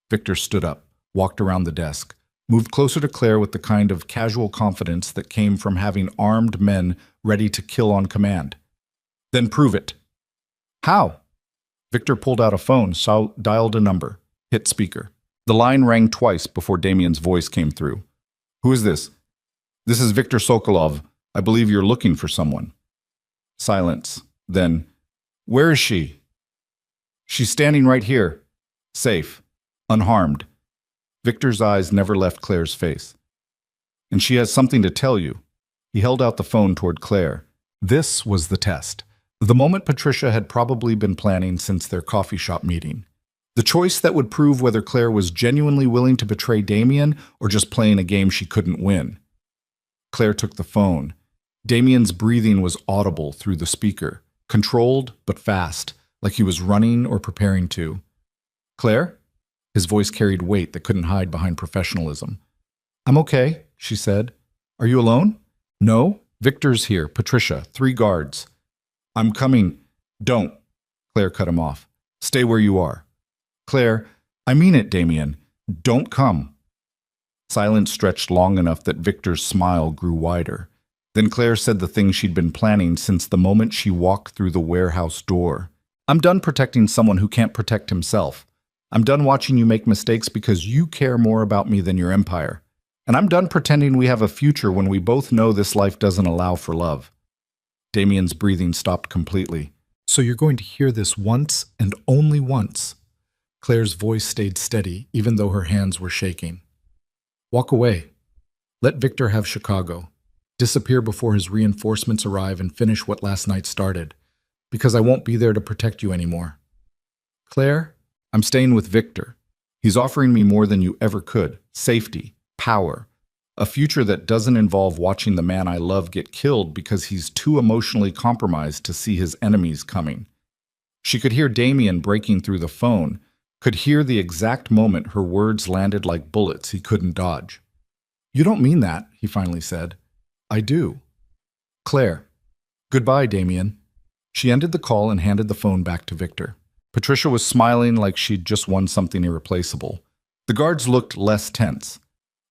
Speaker 1: Victor stood up, walked around the desk, moved closer to Claire with the kind of casual confidence that came from having armed men ready to kill on command. Then prove it. How? Victor pulled out a phone, dialed a number, hit speaker. The line rang twice before Damien's voice came through. Who is this? This is Victor Sokolov. I believe you're looking for someone. Silence. Then, where is she? She's standing right here. Safe. Unharmed. Victor's eyes never left Claire's face. And she has something to tell you. He held out the phone toward Claire. This was the test. The moment Patricia had probably been planning since their coffee shop meeting. The choice that would prove whether Claire was genuinely willing to betray Damien or just playing a game she couldn't win. Claire took the phone. Damien's breathing was audible through the speaker, controlled but fast, like he was running or preparing to. Claire? His voice carried weight that couldn't hide behind professionalism. I'm okay, she said. Are you alone? No. Victor's here. Patricia. 3 guards. I'm coming. Don't. Claire cut him off. Stay where you are. Claire, I mean it, Damien. Don't come. Silence stretched long enough that Victor's smile grew wider. Then Claire said the thing she'd been planning since the moment she walked through the warehouse door. I'm done protecting someone who can't protect himself. I'm done watching you make mistakes because you care more about me than your empire. And I'm done pretending we have a future when we both know this life doesn't allow for love. Damien's breathing stopped completely. So you're going to hear this once and only once. Claire's voice stayed steady, even though her hands were shaking. Walk away. Let Victor have Chicago. Disappear before his reinforcements arrive and finish what last night started. Because I won't be there to protect you anymore. Claire, I'm staying with Victor. He's offering me more than you ever could. Safety, power, a future that doesn't involve watching the man I love get killed because he's too emotionally compromised to see his enemies coming. She could hear Damien breaking through the phone, could hear the exact moment her words landed like bullets he couldn't dodge. You don't mean that, he finally said. I do. Claire. Goodbye, Damien. She ended the call and handed the phone back to Victor. Patricia was smiling like she'd just won something irreplaceable. The guards looked less tense,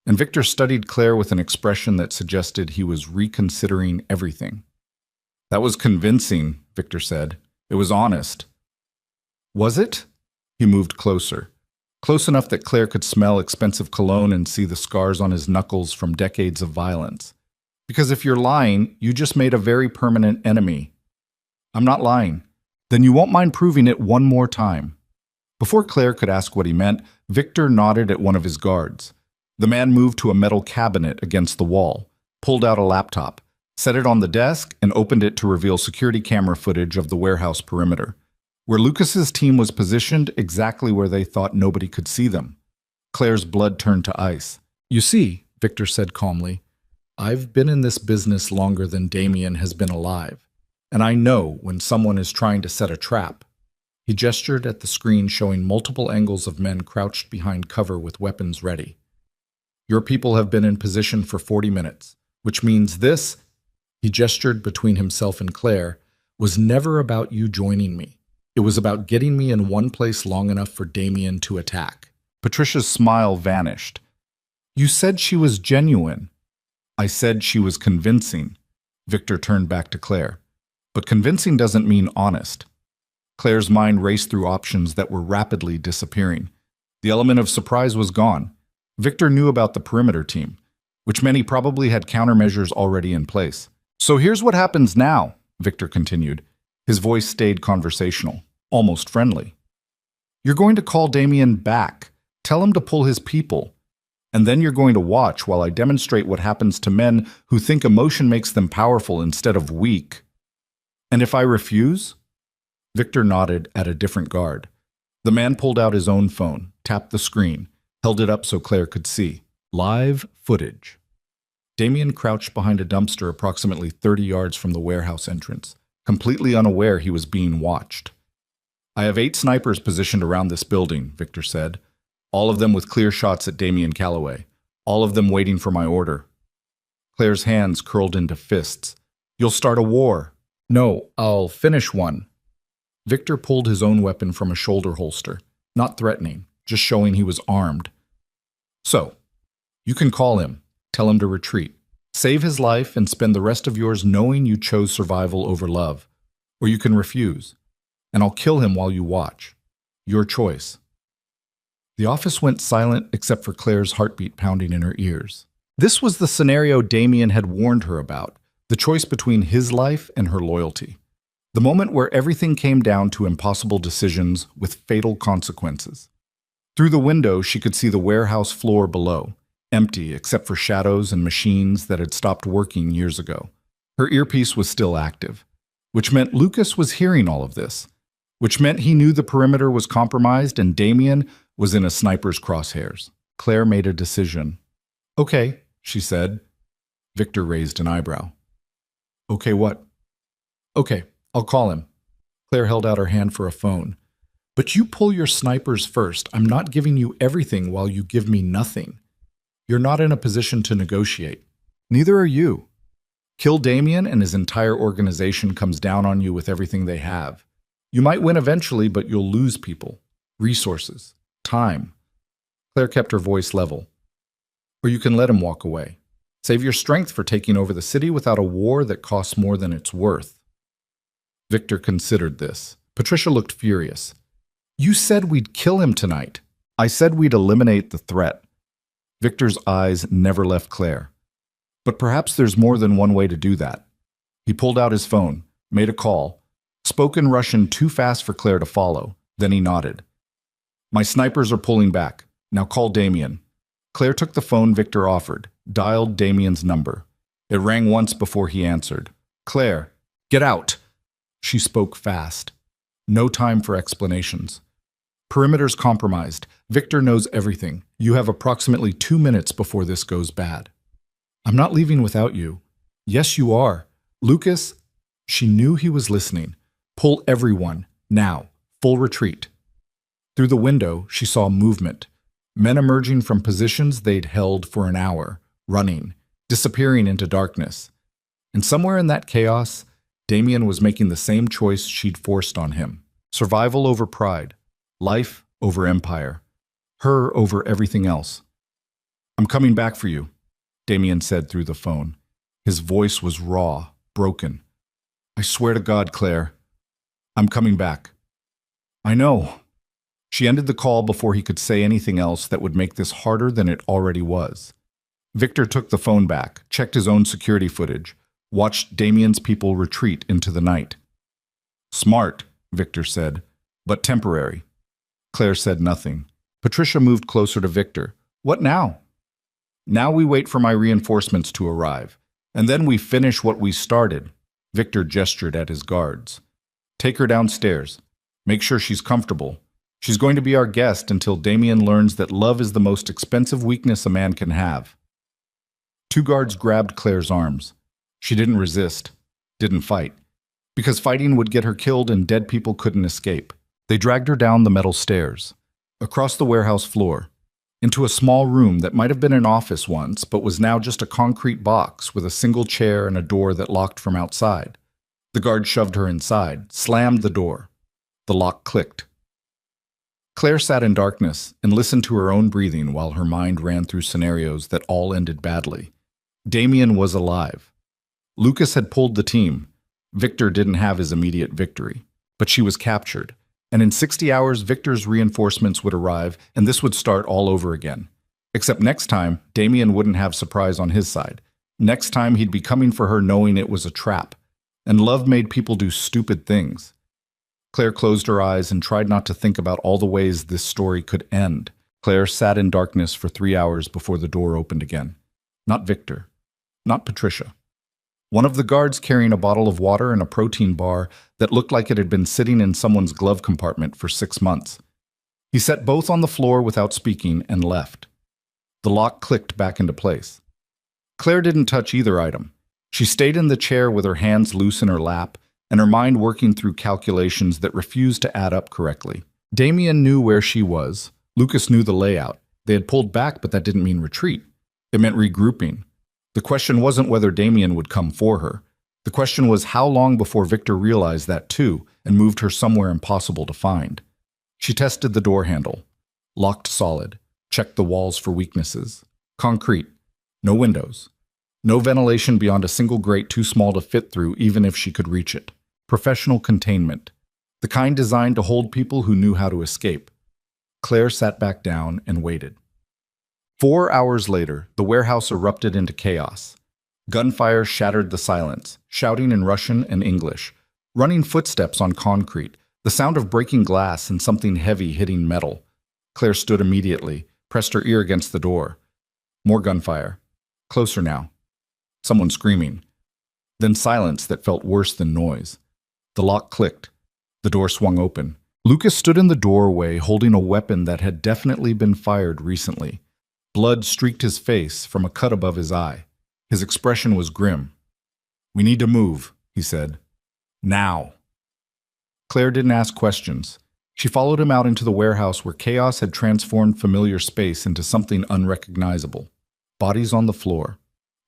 Speaker 1: and Victor studied Claire with an expression that suggested he was reconsidering everything. That was convincing, Victor said. It was honest. Was it? He moved closer. Close enough that Claire could smell expensive cologne and see the scars on his knuckles from decades of violence. Because if you're lying, you just made a very permanent enemy. I'm not lying. Then you won't mind proving it one more time. Before Claire could ask what he meant, Victor nodded at one of his guards. The man moved to a metal cabinet against the wall, pulled out a laptop, set it on the desk, and opened it to reveal security camera footage of the warehouse perimeter, where Lucas's team was positioned exactly where they thought nobody could see them. Claire's blood turned to ice. "You see," Victor said calmly, "I've been in this business longer than Damien has been alive, and I know when someone is trying to set a trap." He gestured at the screen showing multiple angles of men crouched behind cover with weapons ready. "Your people have been in position for 40 minutes, which means this," he gestured between himself and Claire, "was never about you joining me. It was about getting me in one place long enough for Damien to attack." Patricia's smile vanished. "You said she was genuine." "I said she was convincing." Victor turned back to Claire. "But convincing doesn't mean honest." Claire's mind raced through options that were rapidly disappearing. The element of surprise was gone. Victor knew about the perimeter team, which meant he probably had countermeasures already in place. "So here's what happens now," Victor continued. His voice stayed conversational, almost friendly. "You're going to call Damien back, tell him to pull his people, and then you're going to watch while I demonstrate what happens to men who think emotion makes them powerful instead of weak." "And if I refuse?" Victor nodded at a different guard. The man pulled out his own phone, tapped the screen, held it up so Claire could see. Live footage. Damien crouched behind a dumpster approximately 30 yards from the warehouse entrance, completely unaware he was being watched. "I have 8 snipers positioned around this building," Victor said, "all of them with clear shots at Damien Calloway, all of them waiting for my order." Claire's hands curled into fists. "You'll start a war." "No, I'll finish one." Victor pulled his own weapon from a shoulder holster, not threatening, just showing he was armed. "So, you can call him, tell him to retreat, save his life and spend the rest of yours knowing you chose survival over love, or you can refuse, and I'll kill him while you watch. Your choice." The office went silent except for Claire's heartbeat pounding in her ears. This was the scenario Damien had warned her about, the choice between his life and her loyalty. The moment where everything came down to impossible decisions with fatal consequences. Through the window, she could see the warehouse floor below, empty except for shadows and machines that had stopped working years ago. Her earpiece was still active, which meant Lucas was hearing all of this, which meant he knew the perimeter was compromised and Damien was in a sniper's crosshairs. Claire made a decision. "Okay," she said. Victor raised an eyebrow. "Okay, what?" "Okay, I'll call him." Claire held out her hand for a phone. "But you pull your snipers first. I'm not giving you everything while you give me nothing. You're not in a position to negotiate. Neither are you. Kill Damien and his entire organization comes down on you with everything they have. You might win eventually, but you'll lose people, resources, time." Claire kept her voice level. "Or you can let him walk away. Save your strength for taking over the city without a war that costs more than it's worth." Victor considered this. Patricia looked furious. "You said we'd kill him tonight." "I said we'd eliminate the threat." Victor's eyes never left Claire. "But perhaps there's more than one way to do that." He pulled out his phone, made a call, spoke in Russian too fast for Claire to follow. Then he nodded. "My snipers are pulling back. Now call Damien." Claire took the phone Victor offered, dialed Damien's number. It rang once before he answered. "Claire, get out." She spoke fast. No time for explanations. "Perimeter's compromised. Victor knows everything. You have approximately 2 minutes before this goes bad." "I'm not leaving without you." "Yes, you are. Lucas." She knew he was listening. "Pull everyone. Now. Full retreat." Through the window, she saw movement. Men emerging from positions they'd held for an hour, running, disappearing into darkness. And somewhere in that chaos, Damien was making the same choice she'd forced on him. Survival over pride. Life over empire. Her over everything else. "I'm coming back for you," Damien said through the phone. His voice was raw, broken. "I swear to God, Claire, I'm coming back." "I know." She ended the call before he could say anything else that would make this harder than it already was. Victor took the phone back, checked his own security footage, watched Damien's people retreat into the night. "Smart," Victor said, "but temporary." Claire said nothing. Patricia moved closer to Victor. "What now?" "Now we wait for my reinforcements to arrive. And then we finish what we started. Victor gestured at his guards. Take her downstairs. Make sure she's comfortable. She's going to be our guest until Damien learns that love is the most expensive weakness a man can have. Two guards grabbed Claire's arms. She didn't resist, didn't fight, because fighting would get her killed and dead people couldn't escape. They dragged her down the metal stairs, across the warehouse floor, into a small room that might have been an office once, but was now just a concrete box with a single chair and a door that locked from outside. The guard shoved her inside, slammed the door. The lock clicked. Claire sat in darkness and listened to her own breathing while her mind ran through scenarios that all ended badly. Damien was alive. Lucas had pulled the team. Victor didn't have his immediate victory, but she was captured. And in 60 hours, Victor's reinforcements would arrive, and this would start all over again. Except next time, Damien wouldn't have surprise on his side. Next time, he'd be coming for her knowing it was a trap. And love made people do stupid things. Claire closed her eyes and tried not to think about all the ways this story could end. Claire sat in darkness for 3 hours before the door opened again. Not Victor. Not Patricia. One of the guards carrying a bottle of water and a protein bar that looked like it had been sitting in someone's glove compartment for 6 months. He set both on the floor without speaking and left. The lock clicked back into place. Claire didn't touch either item. She stayed in the chair with her hands loose in her lap and her mind working through calculations that refused to add up correctly. Damien knew where she was. Lucas knew the layout. They had pulled back, but that didn't mean retreat. It meant regrouping. The question wasn't whether Damien would come for her. The question was how long before Victor realized that too and moved her somewhere impossible to find. She tested the door handle. Locked solid. Checked the walls for weaknesses. Concrete. No windows. No ventilation beyond a single grate too small to fit through even if she could reach it. Professional containment. The kind designed to hold people who knew how to escape. Claire sat back down and waited. 4 hours later, the warehouse erupted into chaos. Gunfire shattered the silence, shouting in Russian and English, running footsteps on concrete, the sound of breaking glass and something heavy hitting metal. Claire stood immediately, pressed her ear against the door. More gunfire. Closer now. Someone screaming. Then silence that felt worse than noise. The lock clicked. The door swung open. Lucas stood in the doorway holding a weapon that had definitely been fired recently. Blood streaked his face from a cut above his eye. His expression was grim. "We need to move," he said. "Now." Claire didn't ask questions. She followed him out into the warehouse where chaos had transformed familiar space into something unrecognizable. Bodies on the floor.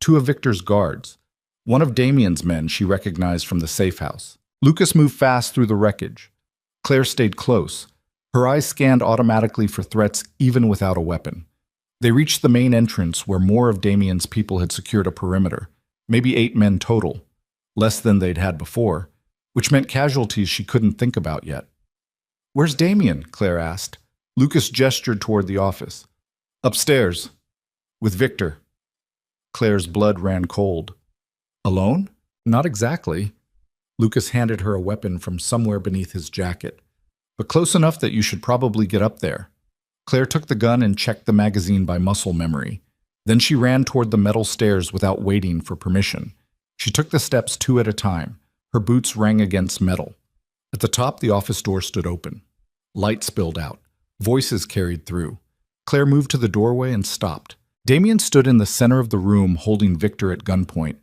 Speaker 1: 2 of Victor's guards. 1 of Damien's men she recognized from the safe house. Lucas moved fast through the wreckage. Claire stayed close. Her eyes scanned automatically for threats even without a weapon. They reached the main entrance where more of Damien's people had secured a perimeter, maybe 8 men total, less than they'd had before, which meant casualties she couldn't think about yet. "Where's Damien?" Claire asked. Lucas gestured toward the office. "Upstairs. With Victor." Claire's blood ran cold. "Alone?" "Not exactly." Lucas handed her a weapon from somewhere beneath his jacket. "But close enough that you should probably get up there." Claire took the gun and checked the magazine by muscle memory. Then she ran toward the metal stairs without waiting for permission. She took the steps 2 at a time. Her boots rang against metal. At the top, the office door stood open. Light spilled out. Voices carried through. Claire moved to the doorway and stopped. Damien stood in the center of the room holding Victor at gunpoint.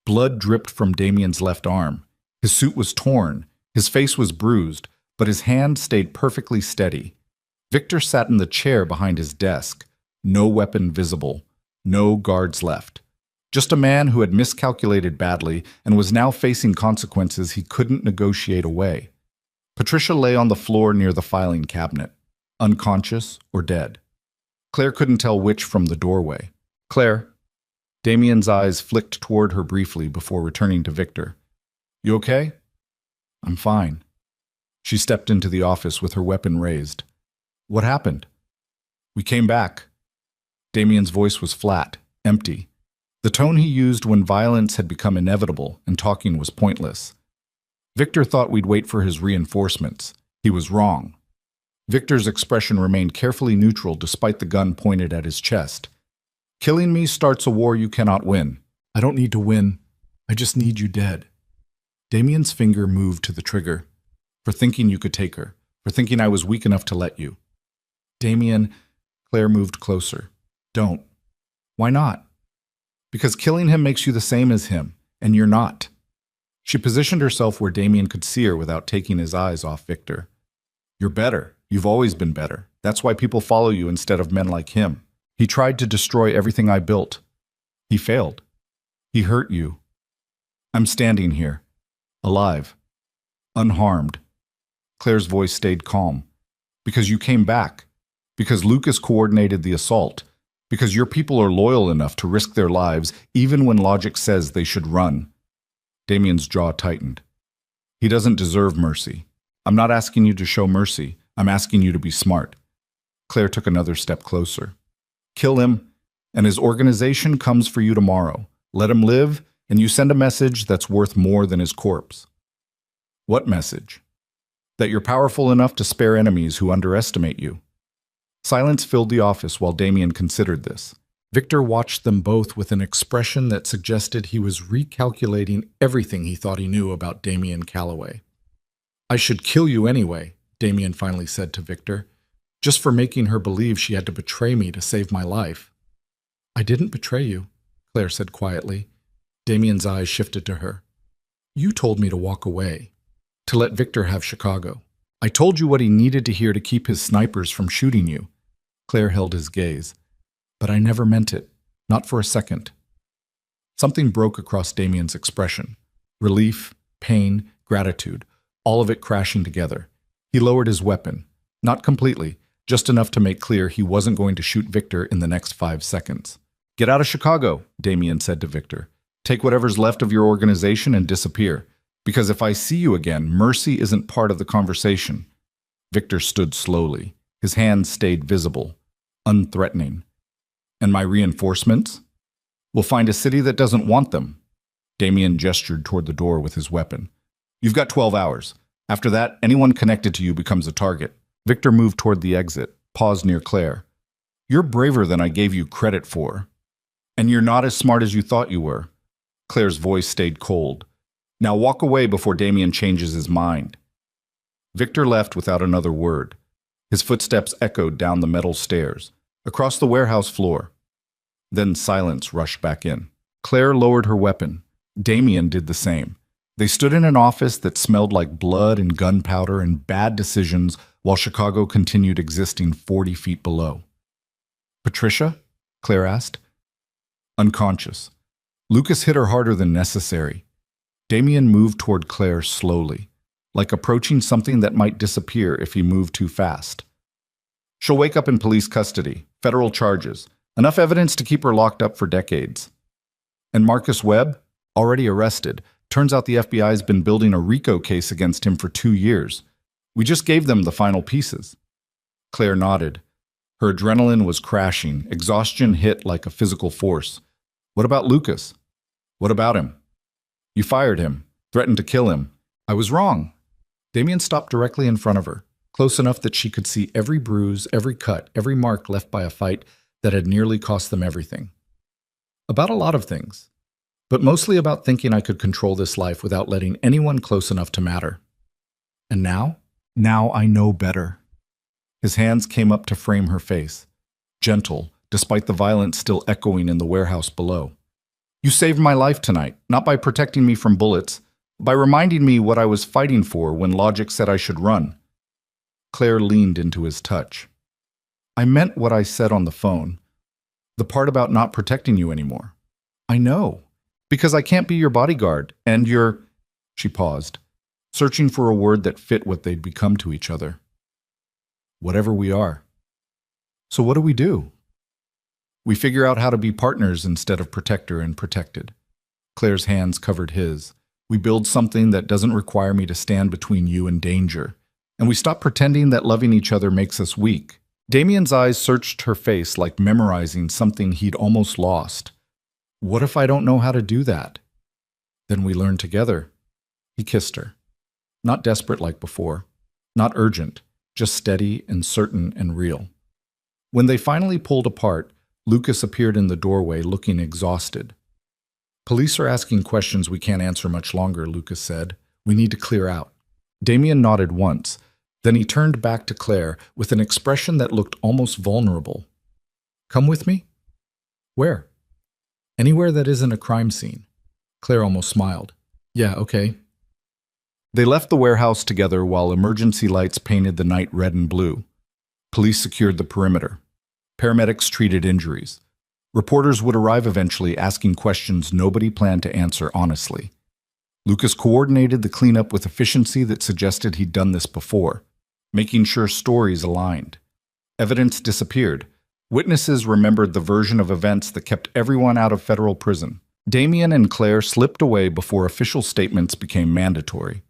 Speaker 1: Blood dripped from Damien's left arm. His suit was torn. His face was bruised, but his hand stayed perfectly steady. Victor sat in the chair behind his desk. No weapon visible. No guards left. Just a man who had miscalculated badly and was now facing consequences he couldn't negotiate away. Patricia lay on the floor near the filing cabinet, unconscious or dead. Claire couldn't tell which from the doorway. "Claire." Damien's eyes flicked toward her briefly before returning to Victor. "You okay?" "I'm fine." She stepped into the office with her weapon raised. "What happened?" "We came back." Damien's voice was flat, empty. The tone he used when violence had become inevitable and talking was pointless. Victor thought we'd wait for his reinforcements. He was wrong. Victor's expression remained carefully neutral despite the gun pointed at his chest. "Killing me starts a war you cannot win. I don't need to win. I just need you dead. Damien's finger moved to the trigger. For thinking you could take her. For thinking I was weak enough to let you. Damien, Claire moved closer. Don't. Why not? Because killing him makes you the same as him, and you're not. She positioned herself where Damien could see her without taking his eyes off Victor. You're better. You've always been better. That's why people follow you instead of men like him. He tried to destroy everything I built. He failed. He hurt you. I'm standing here, alive, unharmed. Claire's voice stayed calm. Because you came back. Because Lucas coordinated the assault. Because your people are loyal enough to risk their lives even when logic says they should run. Damien's jaw tightened. He doesn't deserve mercy. I'm not asking you to show mercy. I'm asking you to be smart. Claire took another step closer. Kill him, and his organization comes for you tomorrow. Let him live, and you send a message that's worth more than his corpse. What message? That you're powerful enough to spare enemies who underestimate you. Silence filled the office while Damien considered this. Victor watched them both with an expression that suggested he was recalculating everything he thought he knew about Damien Calloway. I should kill you anyway, Damien finally said to Victor, just for making her believe she had to betray me to save my life. I didn't betray you, Claire said quietly. Damien's eyes shifted to her. You told me to walk away, to let Victor have Chicago. I told you what he needed to hear to keep his snipers from shooting you. Claire held his gaze. But I never meant it, not for a second. Something broke across Damien's expression. Relief, pain, gratitude, all of it crashing together. He lowered his weapon, not completely, just enough to make clear he wasn't going to shoot Victor in the next 5 seconds. Get out of Chicago, Damien said to Victor. Take whatever's left of your organization and disappear. Because if I see you again, mercy isn't part of the conversation. Victor stood slowly. His hands stayed visible, unthreatening. And my reinforcements? We'll find a city that doesn't want them. Damien gestured toward the door with his weapon. You've got 12 hours. After that, anyone connected to you becomes a target. Victor moved toward the exit, paused near Claire. You're braver than I gave you credit for. And you're not as smart as you thought you were. Claire's voice stayed cold. Now walk away before Damien changes his mind. Victor left without another word. His footsteps echoed down the metal stairs, across the warehouse floor. Then silence rushed back in. Claire lowered her weapon. Damien did the same. They stood in an office that smelled like blood and gunpowder and bad decisions while Chicago continued existing 40 feet below. Patricia? Claire asked. Unconscious. Lucas hit her harder than necessary. Damien moved toward Claire slowly, like approaching something that might disappear if he moved too fast. She'll wake up in police custody, federal charges, enough evidence to keep her locked up for decades. And Marcus Webb, already arrested, turns out the FBI's been building a RICO case against him for 2 years. We just gave them the final pieces. Claire nodded. Her adrenaline was crashing, exhaustion hit like a physical force. What about Lucas? What about him? You fired him, threatened to kill him. I was wrong. Damien stopped directly in front of her, close enough that she could see every bruise, every cut, every mark left by a fight that had nearly cost them everything. About a lot of things, but mostly about thinking I could control this life without letting anyone close enough to matter. And now? Now I know better. His hands came up to frame her face, gentle, despite the violence still echoing in the warehouse below. You saved my life tonight, not by protecting me from bullets, by reminding me what I was fighting for when logic said I should run. Claire leaned into his touch. I meant what I said on the phone. The part about not protecting you anymore. I know. Because I can't be your bodyguard, and you're... She paused, searching for a word that fit what they'd become to each other. Whatever we are. So what do we do? We figure out how to be partners instead of protector and protected. Claire's hands covered his. We build something that doesn't require me to stand between you and danger. And we stop pretending that loving each other makes us weak. Damien's eyes searched her face like memorizing something he'd almost lost. What if I don't know how to do that? Then we learn together. He kissed her. Not desperate like before. Not urgent. Just steady and certain and real. When they finally pulled apart, Lucas appeared in the doorway looking exhausted. Police are asking questions we can't answer much longer, Lucas said. We need to clear out. Damien nodded once. Then he turned back to Claire with an expression that looked almost vulnerable. Come with me? Where? Anywhere that isn't a crime scene. Claire almost smiled. Yeah, okay. They left the warehouse together while emergency lights painted the night red and blue. Police secured the perimeter. Paramedics treated injuries. Reporters would arrive eventually, asking questions nobody planned to answer honestly. Lucas coordinated the cleanup with efficiency that suggested he'd done this before, making sure stories aligned. Evidence disappeared. Witnesses remembered the version of events that kept everyone out of federal prison. Damien and Claire slipped away before official statements became mandatory.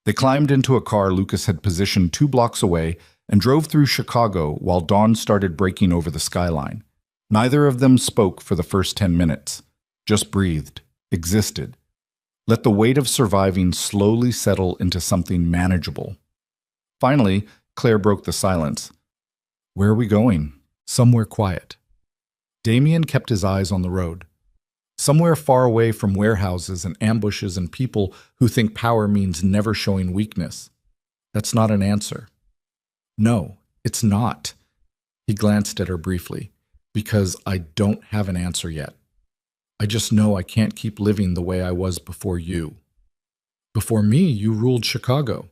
Speaker 1: They climbed into a car Lucas had positioned 2 blocks away and drove through Chicago while dawn started breaking over the skyline. Neither of them spoke for the first 10 minutes, just breathed, existed. Let the weight of surviving slowly settle into something manageable. Finally, Claire broke the silence. Where are we going? Somewhere quiet. Damien kept his eyes on the road. Somewhere far away from warehouses and ambushes and people who think power means never showing weakness. That's not an answer. No, it's not. He glanced at her briefly. Because I don't have an answer yet. I just know I can't keep living the way I was before you. Before me, you ruled Chicago.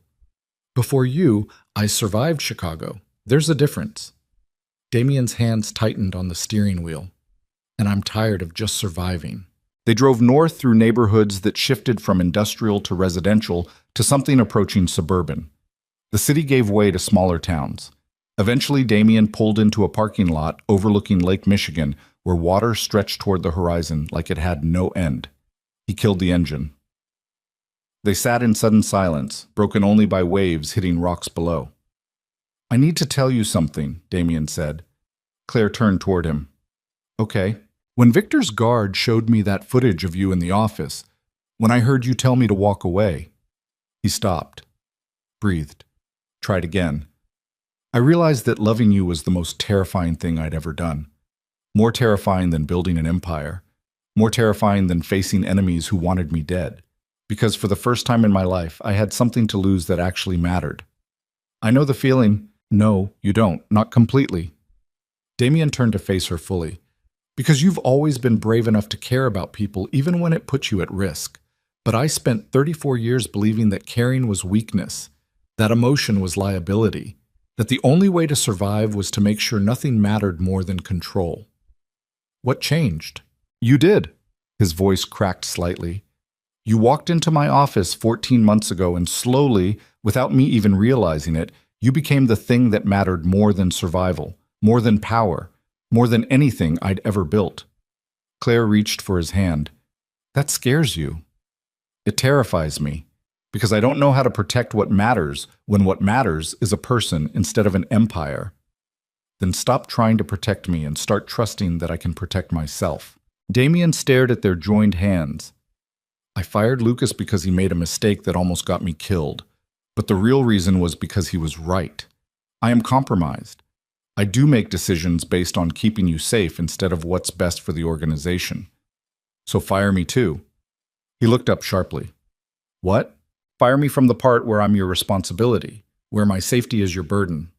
Speaker 1: Before you, I survived Chicago. There's a difference. Damien's hands tightened on the steering wheel. And I'm tired of just surviving. They drove north through neighborhoods that shifted from industrial to residential to something approaching suburban. The city gave way to smaller towns. Eventually, Damien pulled into a parking lot overlooking Lake Michigan, where water stretched toward the horizon like it had no end. He killed the engine. They sat in sudden silence, broken only by waves hitting rocks below. I need to tell you something, Damien said. Claire turned toward him. Okay. When Victor's guard showed me that footage of you in the office, when I heard you tell me to walk away, he stopped, breathed, tried again. I realized that loving you was the most terrifying thing I'd ever done. More terrifying than building an empire. More terrifying than facing enemies who wanted me dead. Because for the first time in my life, I had something to lose that actually mattered. I know the feeling. No, you don't. Not completely. Damien turned to face her fully. Because you've always been brave enough to care about people even when it puts you at risk. But I spent 34 years believing that caring was weakness. That emotion was liability. That the only way to survive was to make sure nothing mattered more than control. What changed? You did. His voice cracked slightly. You walked into my office 14 months ago and slowly, without me even realizing it, you became the thing that mattered more than survival, more than power, more than anything I'd ever built. Claire reached for his hand. That scares you. It terrifies me. Because I don't know how to protect what matters when what matters is a person instead of an empire. Then stop trying to protect me and start trusting that I can protect myself. Damien stared at their joined hands. I fired Lucas because he made a mistake that almost got me killed. But the real reason was because he was right. I am compromised. I do make decisions based on keeping you safe instead of what's best for the organization. So fire me too. He looked up sharply. What? Fire me from the part where I'm your responsibility, where my safety is your burden.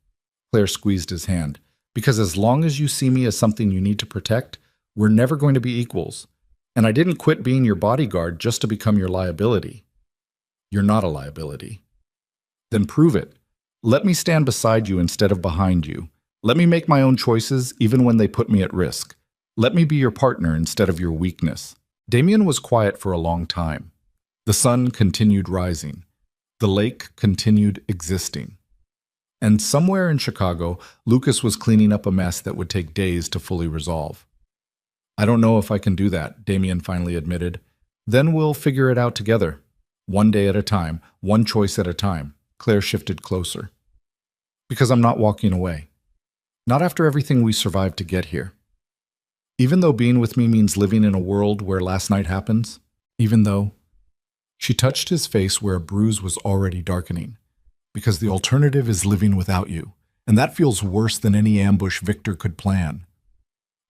Speaker 1: Claire squeezed his hand. Because as long as you see me as something you need to protect, we're never going to be equals. And I didn't quit being your bodyguard just to become your liability. You're not a liability. Then prove it. Let me stand beside you instead of behind you. Let me make my own choices even when they put me at risk. Let me be your partner instead of your weakness. Damien was quiet for a long time. The sun continued rising. The lake continued existing. And somewhere in Chicago, Lucas was cleaning up a mess that would take days to fully resolve. I don't know if I can do that, Damien finally admitted. Then we'll figure it out together. One day at a time, one choice at a time. Claire shifted closer. Because I'm not walking away. Not after everything we survived to get here. Even though being with me means living in a world where last night happens, even though... She touched his face where a bruise was already darkening. Because the alternative is living without you, and that feels worse than any ambush Victor could plan.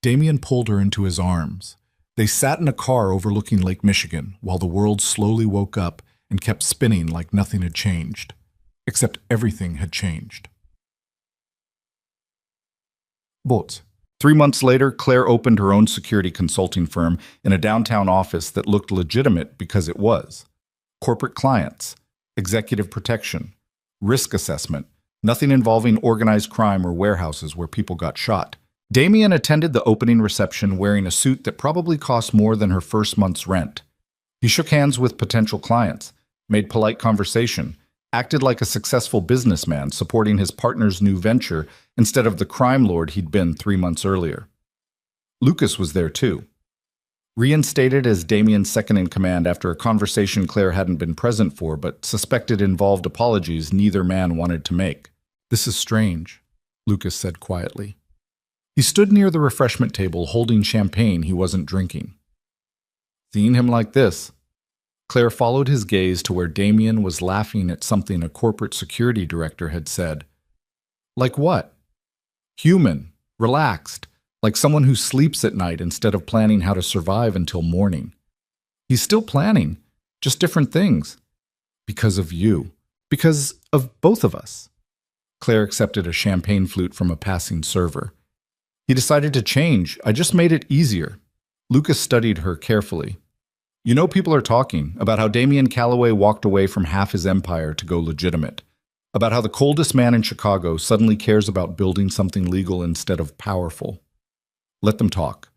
Speaker 1: Damien pulled her into his arms. They sat in a car overlooking Lake Michigan while the world slowly woke up and kept spinning like nothing had changed. Except everything had changed. Boats. 3 months later, Claire opened her own security consulting firm in a downtown office that looked legitimate because it was. Corporate clients, executive protection, risk assessment, nothing involving organized crime or warehouses where people got shot. Damien attended the opening reception wearing a suit that probably cost more than her first month's rent. He shook hands with potential clients, made polite conversation, acted like a successful businessman supporting his partner's new venture instead of the crime lord he'd been 3 months earlier. Lucas was there too. Reinstated as Damien's second-in-command after a conversation Claire hadn't been present for but suspected involved apologies neither man wanted to make. "This is strange," Lucas said quietly. He stood near the refreshment table holding champagne he wasn't drinking. Seeing him like this, Claire followed his gaze to where Damien was laughing at something a corporate security director had said. Like what? Human, relaxed, like someone who sleeps at night instead of planning how to survive until morning. He's still planning, just different things. Because of you. Because of both of us. Claire accepted a champagne flute from a passing server. He decided to change. I just made it easier. Lucas studied her carefully. You know, people are talking about how Damien Calloway walked away from half his empire to go legitimate. About how the coldest man in Chicago suddenly cares about building something legal instead of powerful. Let them talk.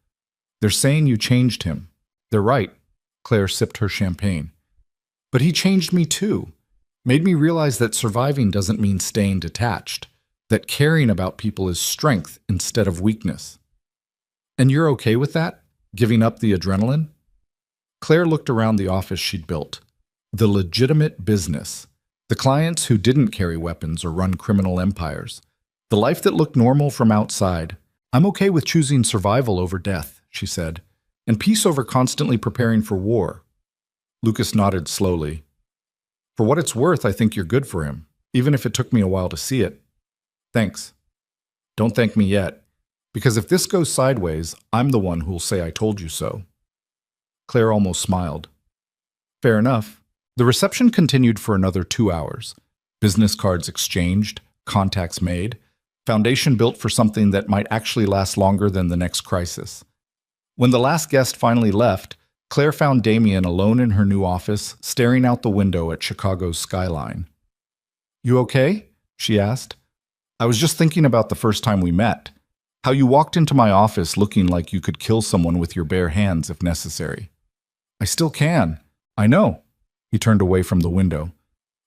Speaker 1: They're saying you changed him. They're right. Claire sipped her champagne. But he changed me too. Made me realize that surviving doesn't mean staying detached. That caring about people is strength instead of weakness. And you're okay with that? Giving up the adrenaline? Claire looked around the office she'd built. The legitimate business. The clients who didn't carry weapons or run criminal empires. The life that looked normal from outside. I'm okay with choosing survival over death, she said, and peace over constantly preparing for war. Lucas nodded slowly. For what it's worth, I think you're good for him, even if it took me a while to see it. Thanks. Don't thank me yet, because if this goes sideways, I'm the one who'll say I told you so. Claire almost smiled. Fair enough. The reception continued for another 2 hours. Business cards exchanged, contacts made, foundation built for something that might actually last longer than the next crisis. When the last guest finally left, Claire found Damien alone in her new office, staring out the window at Chicago's skyline. You okay? She asked. I was just thinking about the first time we met. How you walked into my office looking like you could kill someone with your bare hands if necessary. I still can. I know. He turned away from the window.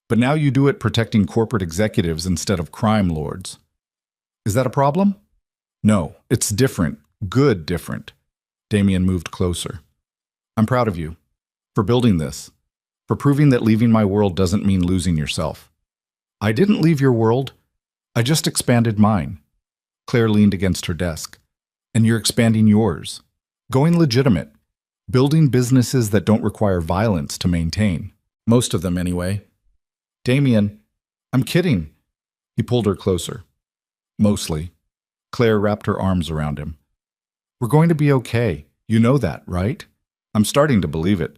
Speaker 1: But now you do it protecting corporate executives instead of crime lords. Is that a problem? No, it's different. Good different. Damien moved closer. I'm proud of you. For building this. For proving that leaving my world doesn't mean losing yourself. I didn't leave your world. I just expanded mine. Claire leaned against her desk. And you're expanding yours. Going legitimate. Building businesses that don't require violence to maintain. Most of them, anyway. Damien, I'm kidding. He pulled her closer. Mostly. Claire wrapped her arms around him. We're going to be okay. You know that, right? I'm starting to believe it.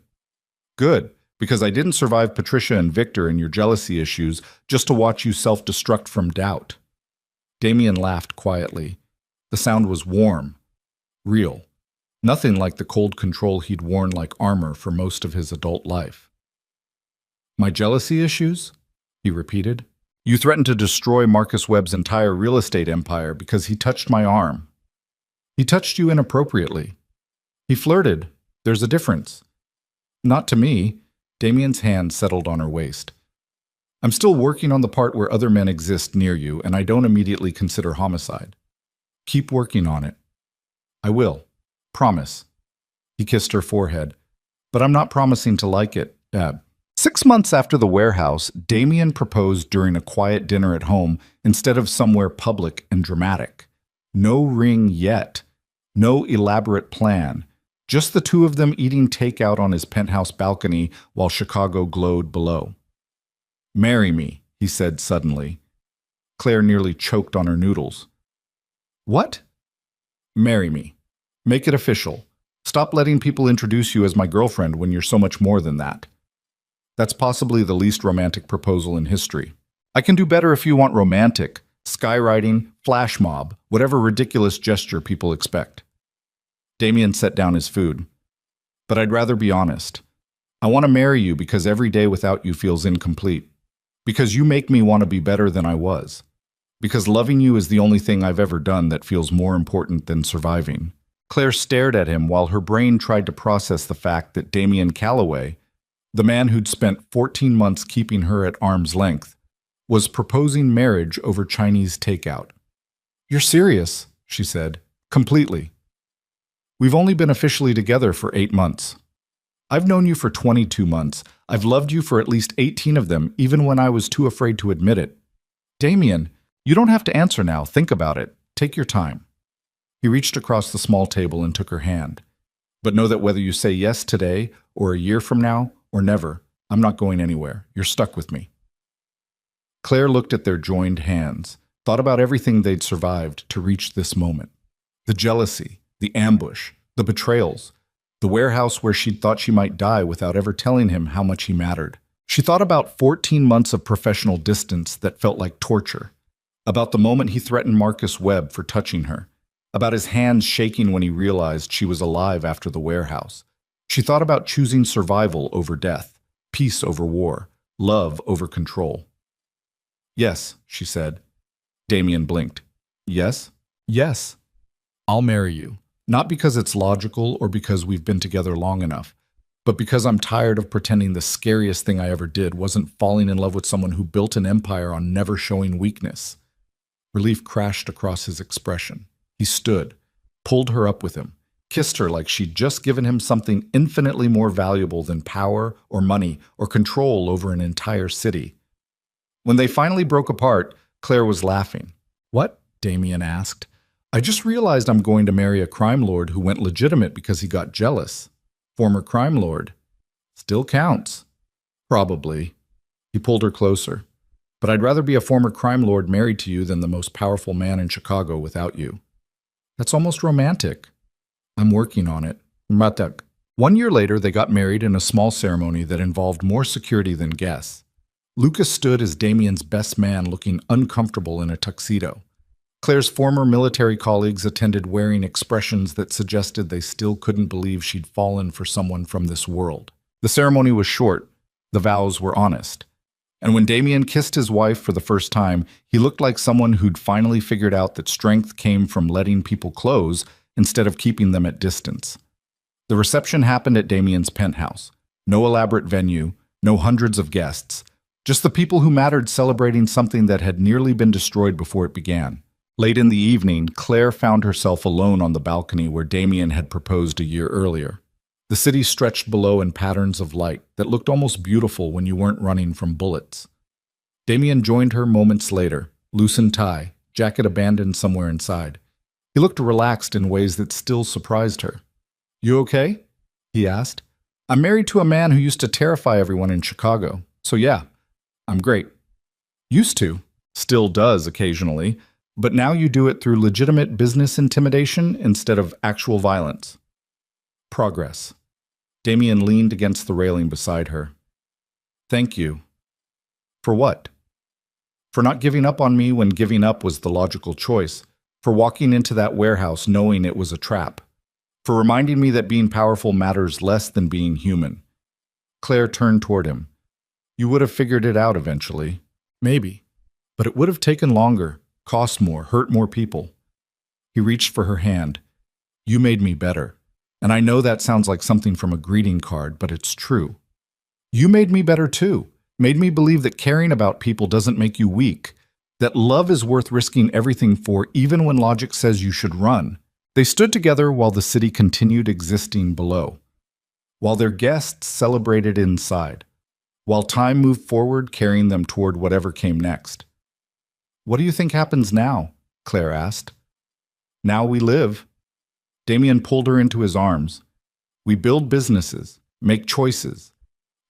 Speaker 1: Good, because I didn't survive Patricia and Victor and your jealousy issues just to watch you self-destruct from doubt. Damien laughed quietly. The sound was warm. Real. Nothing like the cold control he'd worn like armor for most of his adult life. My jealousy issues? He repeated. You threatened to destroy Marcus Webb's entire real estate empire because he touched my arm. He touched you inappropriately. He flirted. There's a difference. Not to me. Damien's hand settled on her waist. I'm still working on the part where other men exist near you, and I don't immediately consider homicide. Keep working on it. I will. Promise. He kissed her forehead. But I'm not promising to like it. 6 months after the warehouse, Damien proposed during a quiet dinner at home instead of somewhere public and dramatic. No ring yet. No elaborate plan. Just the two of them eating takeout on his penthouse balcony while Chicago glowed below. Marry me, he said suddenly. Claire nearly choked on her noodles. What? Marry me. Make it official. Stop letting people introduce you as my girlfriend when you're so much more than that. That's possibly the least romantic proposal in history. I can do better if you want romantic, skywriting, flash mob, whatever ridiculous gesture people expect. Damien set down his food. But I'd rather be honest. I want to marry you because every day without you feels incomplete. Because you make me want to be better than I was. Because loving you is the only thing I've ever done that feels more important than surviving. Claire stared at him while her brain tried to process the fact that Damien Calloway, the man who'd spent 14 months keeping her at arm's length, was proposing marriage over Chinese takeout. "You're serious," she said. "Completely. We've only been officially together for 8 months. I've known you for 22 months. I've loved you for at least 18 of them, even when I was too afraid to admit it. Damien, you don't have to answer now. Think about it. Take your time." He reached across the small table and took her hand. "But know that whether you say yes today, or a year from now, or never, I'm not going anywhere. You're stuck with me." Claire looked at their joined hands, thought about everything they'd survived to reach this moment. The jealousy, the ambush, the betrayals, the warehouse where she'd thought she might die without ever telling him how much he mattered. She thought about 14 months of professional distance that felt like torture, about the moment he threatened Marcus Webb for touching her, about his hands shaking when he realized she was alive after the warehouse. She thought about choosing survival over death, peace over war, love over control. "Yes," she said. Damien blinked. "Yes? Yes. I'll marry you. Not because it's logical or because we've been together long enough, but because I'm tired of pretending the scariest thing I ever did wasn't falling in love with someone who built an empire on never showing weakness." Relief crashed across his expression. He stood, pulled her up with him, kissed her like she'd just given him something infinitely more valuable than power or money or control over an entire city. When they finally broke apart, Claire was laughing. "What?" Damien asked. "I just realized I'm going to marry a crime lord who went legitimate because he got jealous. Former crime lord. Still counts." "Probably." He pulled her closer. "But I'd rather be a former crime lord married to you than the most powerful man in Chicago without you." "That's almost romantic." "I'm working on it." Matak. 1 year later, they got married in a small ceremony that involved more security than guests. Lucas stood as Damien's best man, looking uncomfortable in a tuxedo. Claire's former military colleagues attended wearing expressions that suggested they still couldn't believe she'd fallen for someone from this world. The ceremony was short. The vows were honest. And when Damien kissed his wife for the first time, he looked like someone who'd finally figured out that strength came from letting people close instead of keeping them at distance. The reception happened at Damien's penthouse. No elaborate venue, no hundreds of guests. Just the people who mattered celebrating something that had nearly been destroyed before it began. Late in the evening, Claire found herself alone on the balcony where Damien had proposed a year earlier. The city stretched below in patterns of light that looked almost beautiful when you weren't running from bullets. Damien joined her moments later, loosened tie, jacket abandoned somewhere inside. He looked relaxed in ways that still surprised her. "You okay?" he asked. "I'm married to a man who used to terrify everyone in Chicago, so yeah, I'm great." "Used to. Still does occasionally. But now you do it through legitimate business intimidation instead of actual violence." Progress. Damien leaned against the railing beside her. "Thank you." "For what?" "For not giving up on me when giving up was the logical choice. For walking into that warehouse knowing it was a trap. For reminding me that being powerful matters less than being human." Claire turned toward him. "You would have figured it out eventually. Maybe. But it would have taken longer, cost more, hurt more people." He reached for her hand. "You made me better. And I know that sounds like something from a greeting card, but it's true. You made me better too. Made me believe that caring about people doesn't make you weak. That love is worth risking everything for, even when logic says you should run." They stood together while the city continued existing below. While their guests celebrated inside. While time moved forward, carrying them toward whatever came next. "What do you think happens now?" Claire asked. "Now we live." Damien pulled her into his arms. "We build businesses, make choices,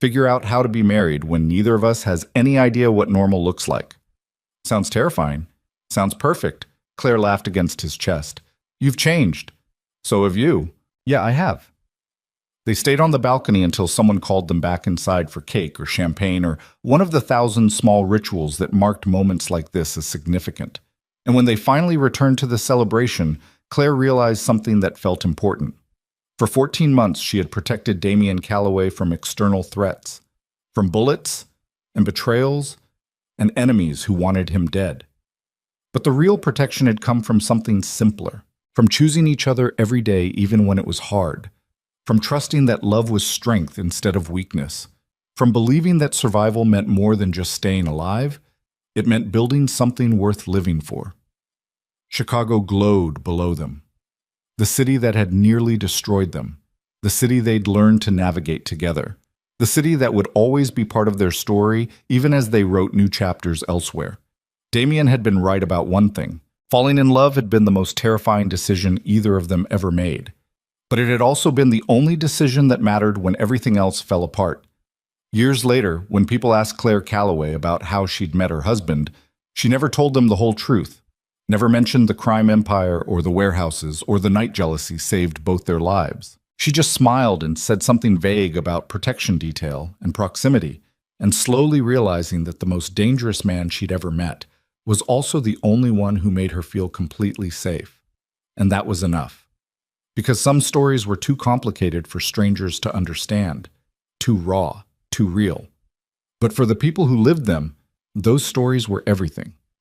Speaker 1: figure out how to be married when neither of us has any idea what normal looks like." "Sounds terrifying." "Sounds perfect." Claire laughed against his chest. "You've changed. So have you. Yeah, I have. They stayed on the balcony until someone called them back inside for cake or champagne or one of the thousand small rituals that marked moments like this as significant. And when they finally returned to the celebration, Claire realized something that felt important. For 14 months, she had protected Damien Calloway from external threats, from bullets and betrayals and enemies who wanted him dead. But the real protection had come from something simpler, from choosing each other every day even when it was hard, from trusting that love was strength instead of weakness, from believing that survival meant more than just staying alive, it meant building something worth living for. Chicago glowed below them. The city that had nearly destroyed them, the city they'd learned to navigate together, the city that would always be part of their story even as they wrote new chapters elsewhere. Damien had been right about one thing. Falling in love had been the most terrifying decision either of them ever made. But it had also been the only decision that mattered when everything else fell apart. Years later, when people asked Claire Calloway about how she'd met her husband, she never told them the whole truth, never mentioned the crime empire or the warehouses or the night jealousy saved both their lives. She just smiled and said something vague about protection detail and proximity, and slowly realizing that the most dangerous man she'd ever met was also the only one who made her feel completely safe. And that was enough. Because some stories were too complicated for strangers to understand, too raw, too real. But for the people who lived them, those stories were everything.